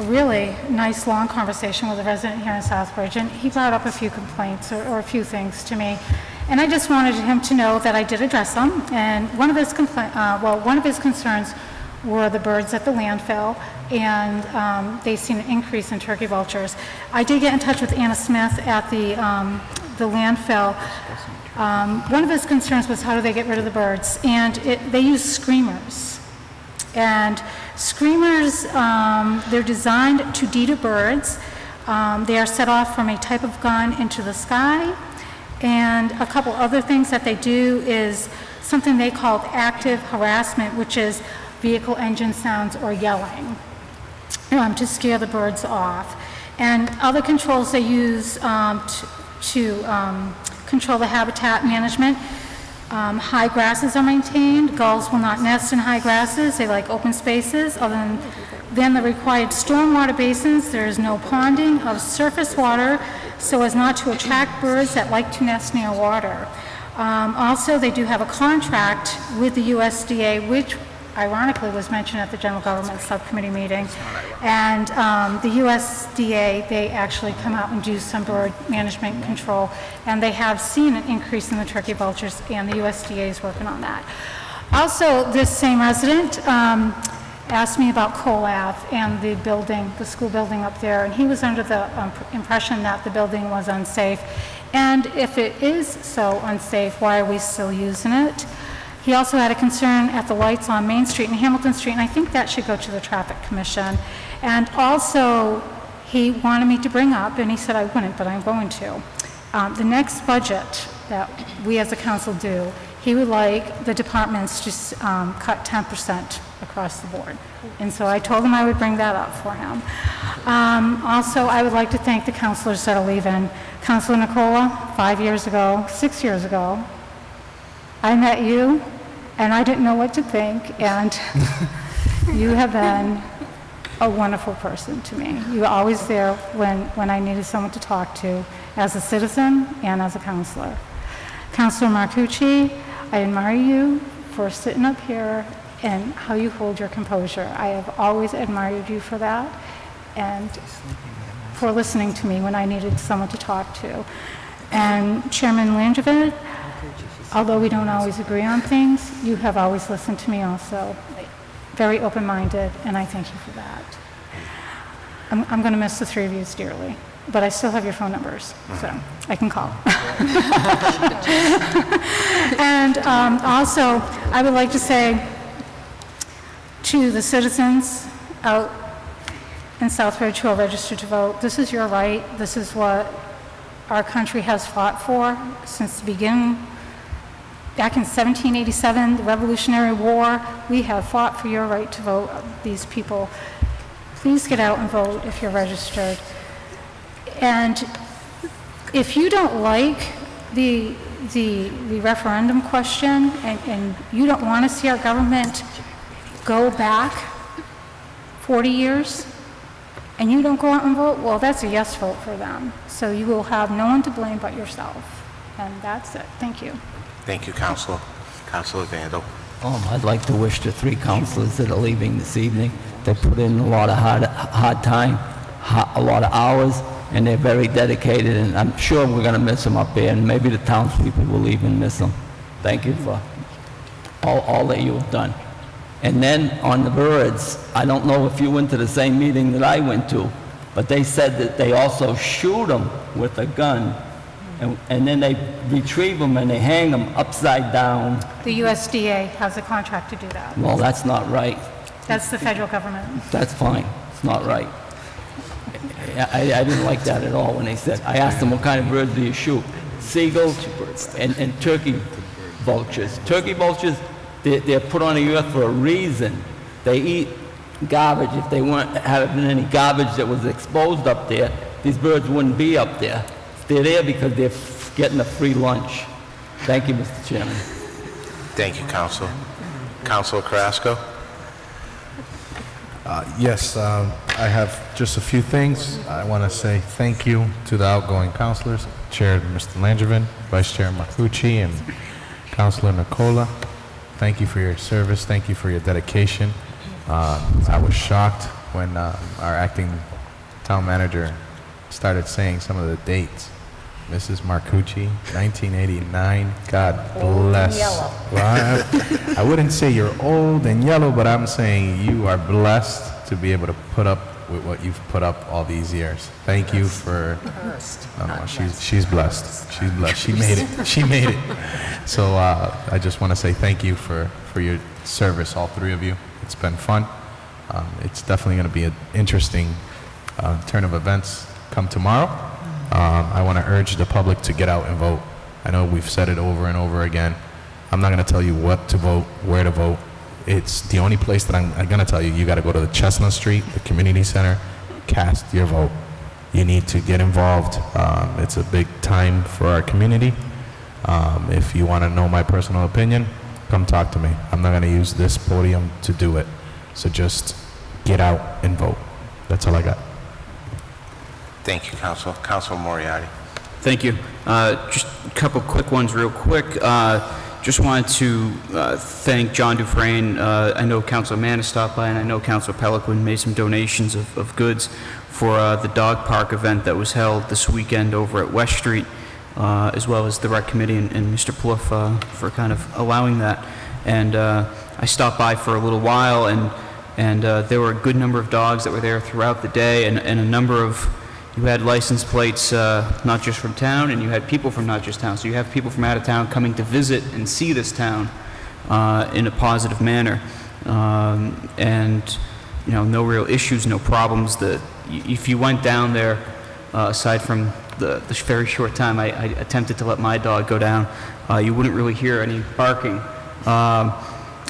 really nice, long conversation with a resident here in Southbridge, and he brought up a few complaints or a few things to me. And I just wanted him to know that I did address them. And one of his concerns were the birds at the landfill, and they've seen an increase in turkey vultures. I did get in touch with Anna Smith at the landfill. One of his concerns was how do they get rid of the birds, and they use screamers. And screamers, they're designed to deter birds. They are set off from a type of gun into the sky. And a couple other things that they do is something they call active harassment, which is vehicle engine sounds or yelling to scare the birds off. And other controls they use to control the habitat management. High grasses are maintained. Gulls will not nest in high grasses. They like open spaces. Other than the required stormwater basins, there is no ponding of surface water so as not to attract birds that like to nest near water. Also, they do have a contract with the USDA, which ironically was mentioned at the General Government Subcommittee meeting. And the USDA, they actually come out and do some bird management control, and they have seen an increase in the turkey vultures, and the USDA is working on that. Also, this same resident asked me about Cole Ave and the building, the school building up there, and he was under the impression that the building was unsafe. And if it is so unsafe, why are we still using it? He also had a concern at the lights on Main Street and Hamilton Street, and I think that should go to the Traffic Commission. And also, he wanted me to bring up, and he said I wouldn't, but I'm going to, the next budget that we as a council do he would like the departments to cut 10% across the board. And so I told him I would bring that up for him. Also, I would like to thank the counselors that are leaving. Counselor Nicola, 5 years ago, 6 years ago, I met you, and I didn't know what to think, and you have been a wonderful person to me. You were always there when I needed someone to talk to, as a citizen and as a counselor. Counselor Marcucci, I admire you for sitting up here and how you hold your composure. I have always admired you for that and for listening to me when I needed someone to talk to. And Chairman Langevin, although we don't always agree on things, you have always listened to me also. Very open-minded, and I thank you for that. I'm going to miss the three of you dearly, but I still have your phone numbers, so I can call. And also, I would like to say to the citizens out in Southbridge who are registered to vote, this is your right. This is what our country has fought for since the beginning. Back in 1787, the Revolutionary War, we have fought for your right to vote. These people, please get out and vote if you're registered. And if you don't like the referendum question and you don't want to see our government go back 40 years and you don't go out and vote, well, that's a yes vote for them. So you will have no one to blame but yourself. And that's it. Thank you. Thank you, Counselor. Counselor Vandal. I'd like to wish the three counselors that are leaving this evening, they put in a lot of hard time, a lot of hours, and they're very dedicated, and I'm sure we're going to miss them up there, and maybe the townspeople will even miss them. Thank you for all that you have done. And then on the birds, I don't know if you went to the same meeting that I went to, but they said that they also shoot them with a gun, and then they retrieve them and they hang them upside down. The USDA has a contract to do that. Well, that's not right. That's the federal government. That's fine. It's not right. I didn't like that at all when they said, I asked them, what kind of birds do you shoot? Seagulls and turkey vultures. Turkey vultures, they're put on the earth for a reason. They eat garbage. If they weren't having any garbage that was exposed up there, these birds wouldn't be up there. They're there because they're getting a free lunch. Thank you, Mr. Chairman. Thank you, Counselor. Counselor Carrasco. Yes, I have just a few things. I want to say thank you to the outgoing counselors, Chair Mr. Langevin, Vice Chair Marcucci, and Counselor Nicola. Thank you for your service. Thank you for your dedication. I was shocked when our acting town manager started saying some of the dates. Mrs. Marcucci, 1989. God bless. Well, I wouldn't say you're old and yellow, but I'm saying you are blessed to be able to put up with what you've put up all these years. Thank you for. She's blessed. She's blessed. She made it. She made it. So I just want to say thank you for your service, all three of you. It's been fun. It's definitely going to be an interesting turn of events come tomorrow. I want to urge the public to get out and vote. I know we've said it over and over again. I'm not going to tell you what to vote, where to vote. It's the only place that I'm going to tell you. You got to go to the Chestnut Street, the community center, cast your vote. You need to get involved. It's a big time for our community. If you want to know my personal opinion, come talk to me. I'm not going to use this podium to do it. So just get out and vote. That's all I got. Thank you, Counselor. Counselor Moriarty. Thank you. Just a couple quick ones real quick. Just wanted to thank John Dufresne. I know Councilor Manna stopped by, and I know Councilor Peliquin made some donations of goods for the dog park event that was held this weekend over at West Street, as well as the rec committee and Mr. Plouffe for kind of allowing that. And I stopped by for a little while, and there were a good number of dogs that were there throughout the day, and a number of, you had license plates not just from town, and you had people from not just town. So you have people from out of town coming to visit and see this town in a positive manner. And, you know, no real issues, no problems. If you went down there, aside from the very short time I attempted to let my dog go down, you wouldn't really hear any barking.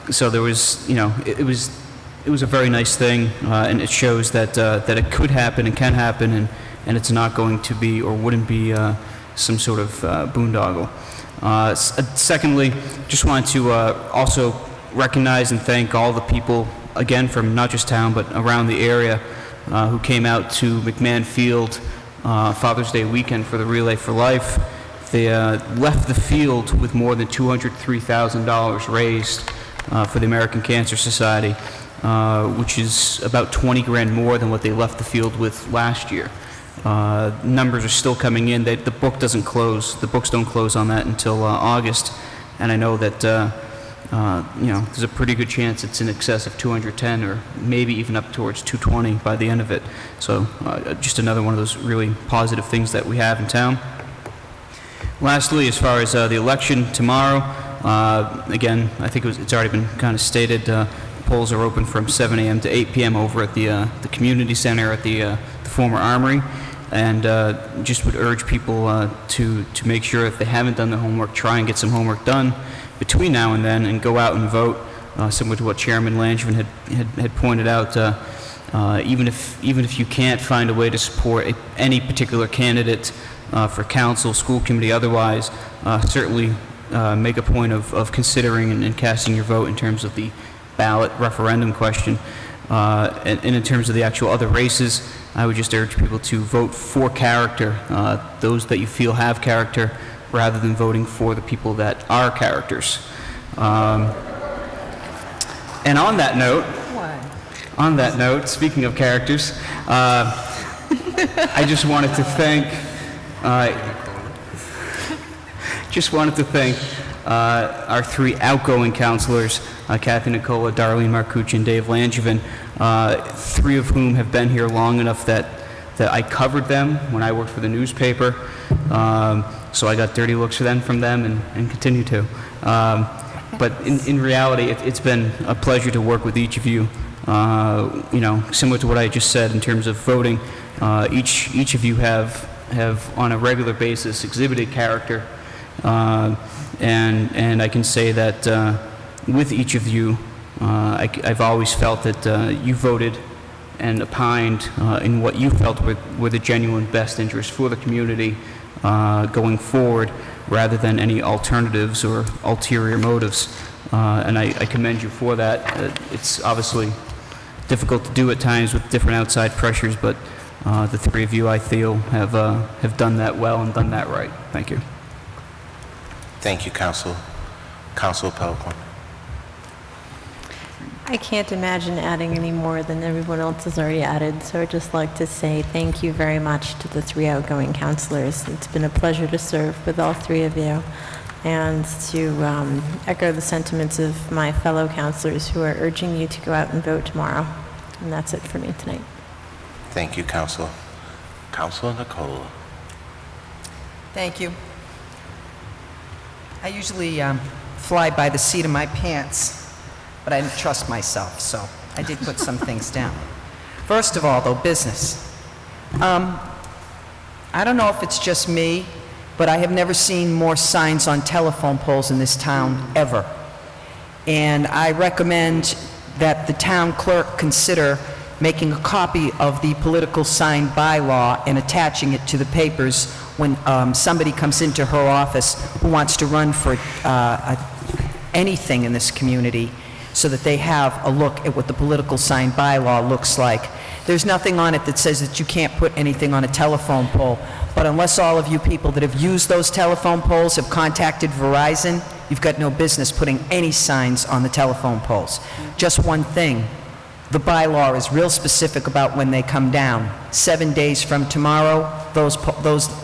So there was, it was a very nice thing, and it shows that it could happen and can happen, and it's not going to be or wouldn't be some sort of boondoggle. Secondly, just wanted to also recognize and thank all the people, again, from not just town, but around the area, who came out to McMahon Field Father's Day weekend for the Relay for Life. They left the field with more than $203,000 raised for the American Cancer Society, which is about 20 grand more than what they left the field with last year. Numbers are still coming in. The book doesn't close. The books don't close on that until August, and I know that there's a pretty good chance it's in excess of 210 or maybe even up towards 220 by the end of it. So just another one of those really positive things that we have in town. Lastly, as far as the election tomorrow, again, I think it's already been kind of stated, polls are open from 7 a.m. to 8 p.m. over at the community center at the former Armory, and just would urge people to make sure if they haven't done their homework, try and get some homework done between now and then and go out and vote, similar to what Chairman Langevin had pointed out. Even if you can't find a way to support any particular candidate for council, school committee, otherwise, certainly make a point of considering and casting your vote in terms of the ballot referendum question. And in terms of the actual other races, I would just urge people to vote for character, those that you feel have character, rather than voting for the people that are characters. And on that note, speaking of characters, I just wanted to thank our three outgoing councilors, Kathy Nicola, Darlene Marcucci, and Dave Langevin, three of whom have been here long enough that I covered them when I worked for the newspaper. So I got dirty looks from them and continue to. But in reality, it's been a pleasure to work with each of you. Similar to what I just said in terms of voting, each of you have on a regular basis exhibited character, and I can say that with each of you, I've always felt that you voted and opined in what you felt were the genuine best interests for the community going forward, rather than any alternatives or ulterior motives. And I commend you for that. It's obviously difficult to do at times with different outside pressures, but the three of you, I feel, have done that well and done that right. Thank you. Thank you, Councilor Pelkman. I can't imagine adding any more than everyone else has already added, so I'd just like to say thank you very much to the three outgoing councilors. It's been a pleasure to serve with all three of you, and to echo the sentiments of my fellow councilors who are urging you to go out and vote tomorrow. And that's it for me tonight. Thank you, Councilor. Councilor Nicola. Thank you. I usually fly by the seat of my pants, but I didn't trust myself, so I did put some things down. First of all, though, business. I don't know if it's just me, but I have never seen more signs on telephone poles in this town ever. And I recommend that the town clerk consider making a copy of the political sign bylaw and attaching it to the papers when somebody comes into her office who wants to run for anything in this community, so that they have a look at what the political sign bylaw looks like. There's nothing on it that says that you can't put anything on a telephone pole, but unless all of you people that have used those telephone poles have contacted Verizon, you've got no business putting any signs on the telephone poles. Just one thing, the bylaw is real specific about when they come down. 7 days from tomorrow,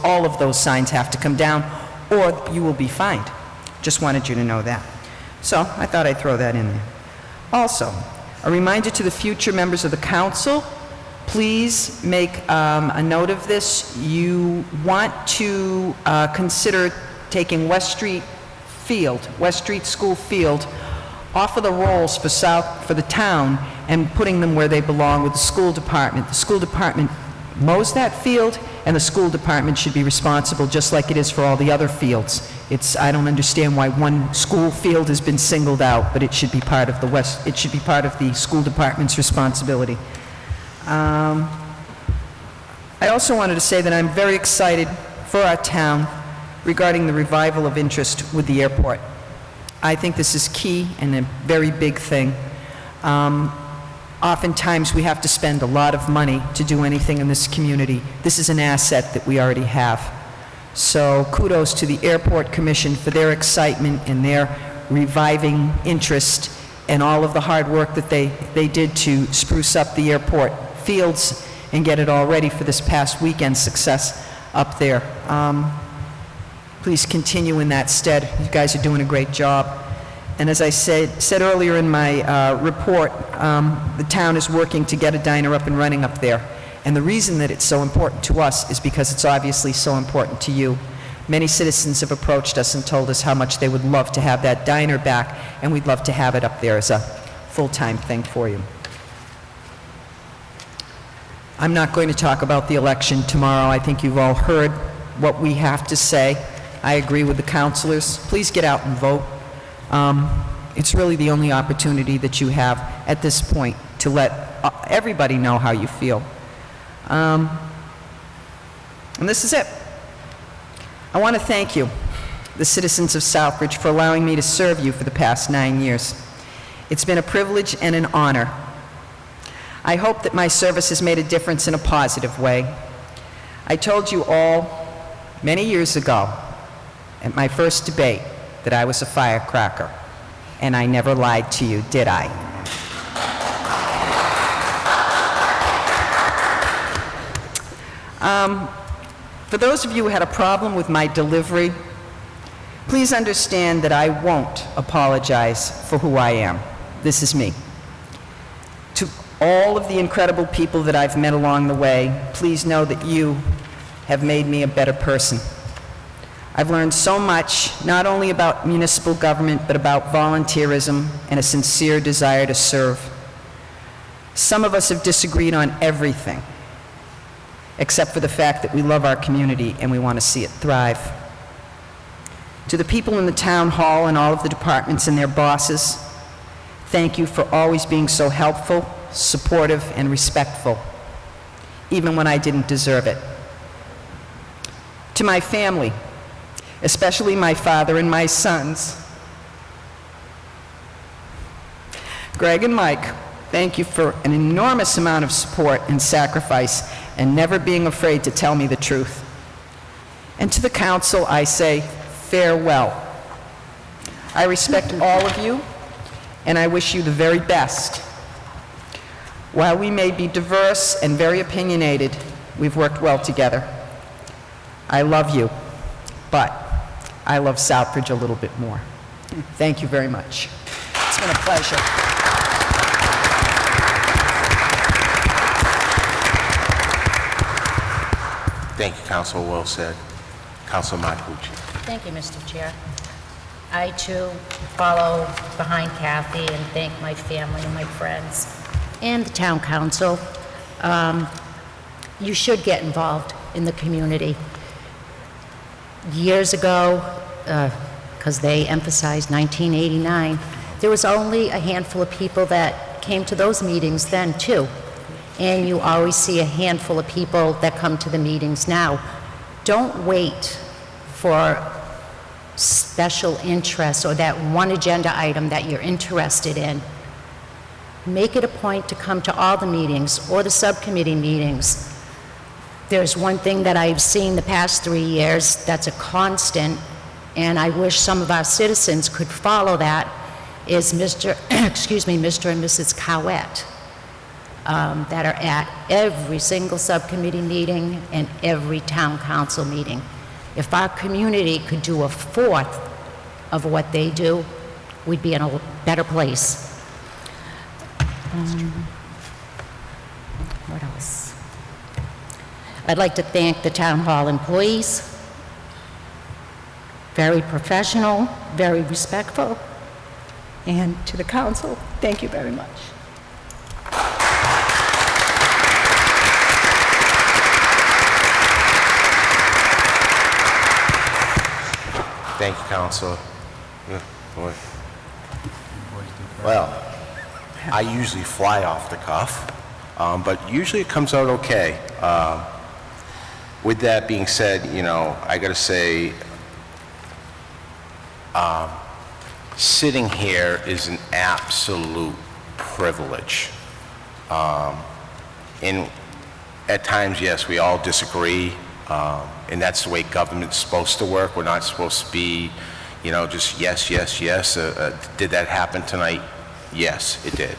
all of those signs have to come down, or you will be fined. Just wanted you to know that. So I thought I'd throw that in there. Also, a reminder to the future members of the council, please make a note of this. You want to consider taking West Street School Field, off of the rolls for the town and putting them where they belong with the school department. The school department mows that field, and the school department should be responsible, just like it is for all the other fields. I don't understand why one school field has been singled out, but it should be part of it should be part of the school department's responsibility. I also wanted to say that I'm very excited for our town regarding the revival of interest with the airport. I think this is key and a very big thing. Oftentimes, we have to spend a lot of money to do anything in this community. This is an asset that we already have. So kudos to the Airport Commission for their excitement and their reviving interest and all of the hard work that they did to spruce up the airport fields and get it all ready for this past weekend's success up there. Please continue in that stead. You guys are doing a great job. And as I said earlier in my report, the town is working to get a diner up and running up there. And the reason that it's so important to us is because it's obviously so important to you. Many citizens have approached us and told us how much they would love to have that diner back, and we'd love to have it up there as a full-time thing for you. I'm not going to talk about the election tomorrow. I think you've all heard what we have to say. I agree with the councilors. Please get out and vote. It's really the only opportunity that you have at this point to let everybody know how you feel. And this is it. I want to thank you, the citizens of Southbridge, for allowing me to serve you for the past 9 years. It's been a privilege and an honor. I hope that my service has made a difference in a positive way. I told you all many years ago at my first debate that I was a firecracker, and I never lied to you, did I? For those of you who had a problem with my delivery, please understand that I won't apologize for who I am. This is me. To all of the incredible people that I've met along the way, please know that you have made me a better person. I've learned so much, not only about municipal government, but about volunteerism and a sincere desire to serve. Some of us have disagreed on everything, except for the fact that we love our community and we want to see it thrive. To the people in the town hall and all of the departments and their bosses, thank you for always being so helpful, supportive, and respectful, even when I didn't deserve it. To my family, especially my father and my sons, Greg and Mike, thank you for an enormous amount of support and sacrifice and never being afraid to tell me the truth. And to the council, I say farewell. I respect all of you, and I wish you the very best. While we may be diverse and very opinionated, we've worked well together. I love you, but I love Southbridge a little bit more. Thank you very much. It's been a pleasure. Thank you, Council. Well said. Council Marcucci. Thank you, Mr. Chair. I, too, follow behind Kathy and thank my family and my friends and the town council. You should get involved in the community. Years ago, because they emphasized 1989, there was only a handful of people that came to those meetings then, too. And you always see a handful of people that come to the meetings now. Don't wait for special interests or that one agenda item that you're interested in. Make it a point to come to all the meetings or the subcommittee meetings. There's one thing that I've seen the past 3 years that's a constant, and I wish some of our citizens could follow that, is Mr. and Mrs. Cowett. That are at every single subcommittee meeting and every town council meeting. If our community could do a fourth of what they do, we'd be in a better place. What else? I'd like to thank the town hall employees. Very professional, very respectful. And to the council, thank you very much. Counselor. Yeah, boy. Well, I usually fly off the cuff, but usually it comes out okay. With that being said, you know, I got to say, sitting here is an absolute privilege. And at times, yes, we all disagree, and that's the way government's supposed to work. We're not supposed to be, you know, just yes, yes, yes. Did that happen tonight? Yes, it did.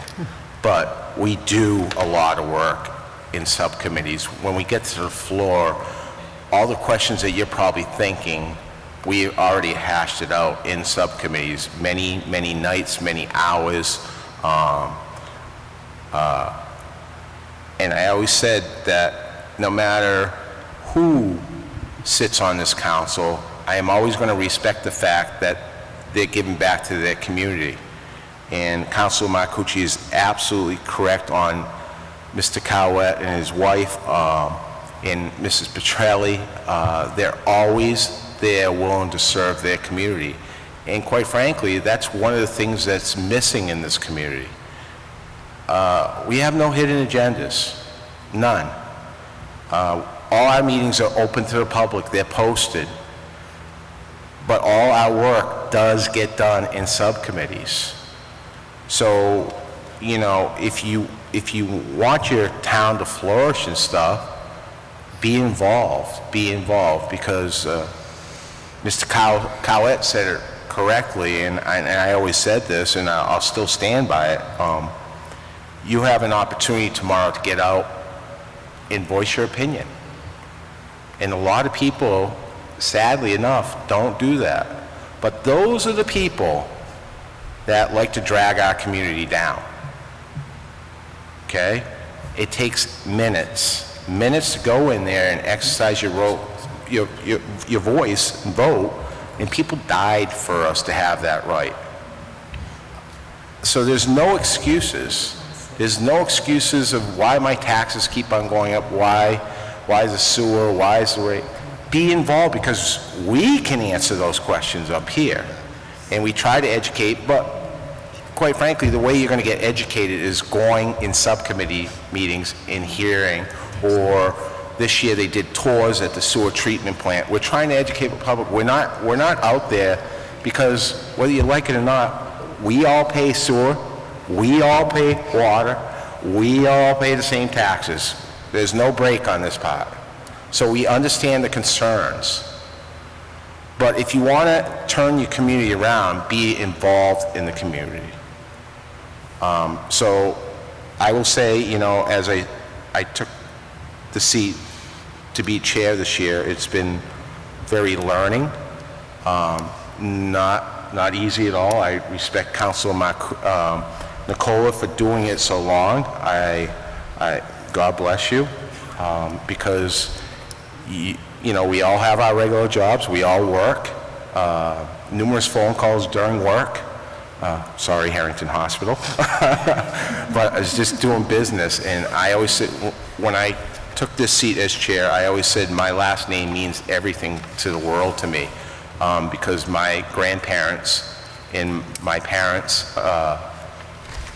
But we do a lot of work in subcommittees. When we get to the floor, all the questions that you're probably thinking, we already hashed it out in subcommittees, many, many nights, many hours. And I always said that no matter who sits on this council, I am always going to respect the fact that they're giving back to their community. And Councilor Marcucci is absolutely correct on Mr. Cowett and his wife and Mrs. Petrelli. They're always there willing to serve their community. And quite frankly, that's one of the things that's missing in this community. We have no hidden agendas, none. All our meetings are open to the public, they're posted. But all our work does get done in subcommittees. So, you know, if you want your town to flourish and stuff, be involved, because Mr. Cowett said it correctly, and I always said this, and I'll still stand by it. You have an opportunity tomorrow to get out and voice your opinion. And a lot of people, sadly enough, don't do that. But those are the people that like to drag our community down. Okay? It takes minutes to go in there and exercise your voice and vote, and people died for us to have that right. So there's no excuses. There's no excuses of why my taxes keep on going up, why is the sewer, why is the rate. Be involved, because we can answer those questions up here. And we try to educate, but quite frankly, the way you're going to get educated is going in subcommittee meetings and hearing, or this year they did tours at the sewer treatment plant. We're trying to educate the public. We're not out there because whether you like it or not, we all pay sewer, we all pay water, we all pay the same taxes. There's no break on this part. So we understand the concerns. But if you want to turn your community around, be involved in the community. So I will say, you know, as I took the seat to be chair this year, it's been very learning, not easy at all. I respect Councilor Nicola for doing it so long. God bless you, because you know, we all have our regular jobs, we all work, numerous phone calls during work. Sorry, Harrington Hospital. But I was just doing business, and I always said, when I took this seat as chair, I always said my last name means everything to the world to me, because my grandparents and my parents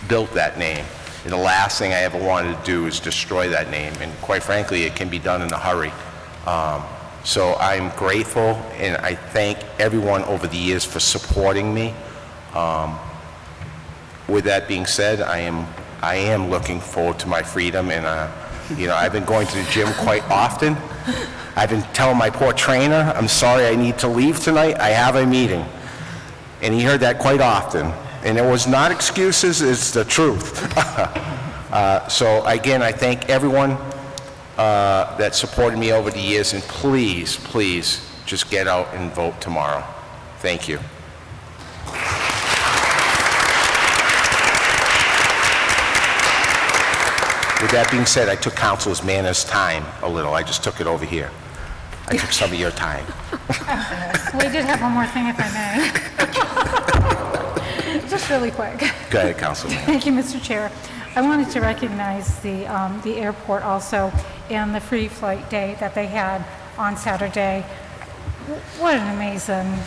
built that name. And the last thing I ever wanted to do is destroy that name, and quite frankly, it can be done in a hurry. So I'm grateful, and I thank everyone over the years for supporting me. With that being said, I am looking forward to my freedom, and you know, I've been going to the gym quite often. I've been telling my poor trainer, I'm sorry, I need to leave tonight, I have a meeting. And he heard that quite often. And it was not excuses, it's the truth. So again, I thank everyone that supported me over the years, and please, please, just get out and vote tomorrow. Thank you. With that being said, I took Councilor's Manners' time a little. I just took it over here. I took some of your time. We did have one more thing, if I may. Just really quick. Go ahead, Councilor. Thank you, Mr. Chair. I wanted to recognize the airport also and the free flight day that they had on Saturday. what an amazing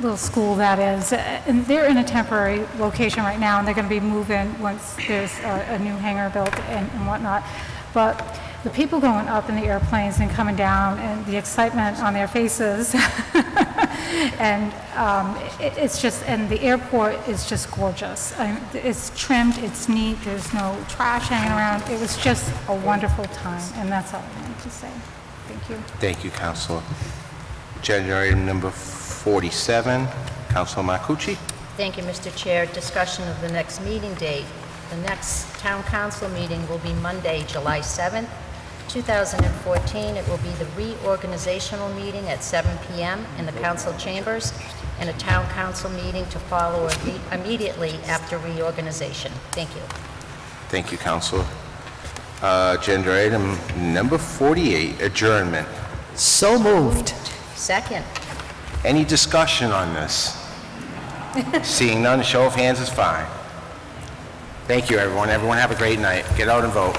little school that is. And they're in a temporary location right now, and they're going to be moving once there's a new hangar built and whatnot. But the people going up in the airplanes and coming down, and the excitement on their faces, and it's just, and the airport is just gorgeous. It's trimmed, it's neat, there's no trash hanging around. It was just a wonderful time, and that's all I wanted to say. Thank you. Thank you, Councilor. Agenda item number 47, Councilor Marcucci. Thank you, Mr. Chair. Discussion of the next meeting date. The next town council meeting will be Monday, July 7th, 2014. It will be the reorganizational meeting at 7 p.m. in the council chambers, and a town council meeting to follow immediately after reorganization. Thank you. Thank you, Councilor. Agenda item number 48, adjournment. So moved. Second. Any discussion on this? Seeing none, show of hands is fine. Thank you, everyone. Everyone have a great night. Get out and vote.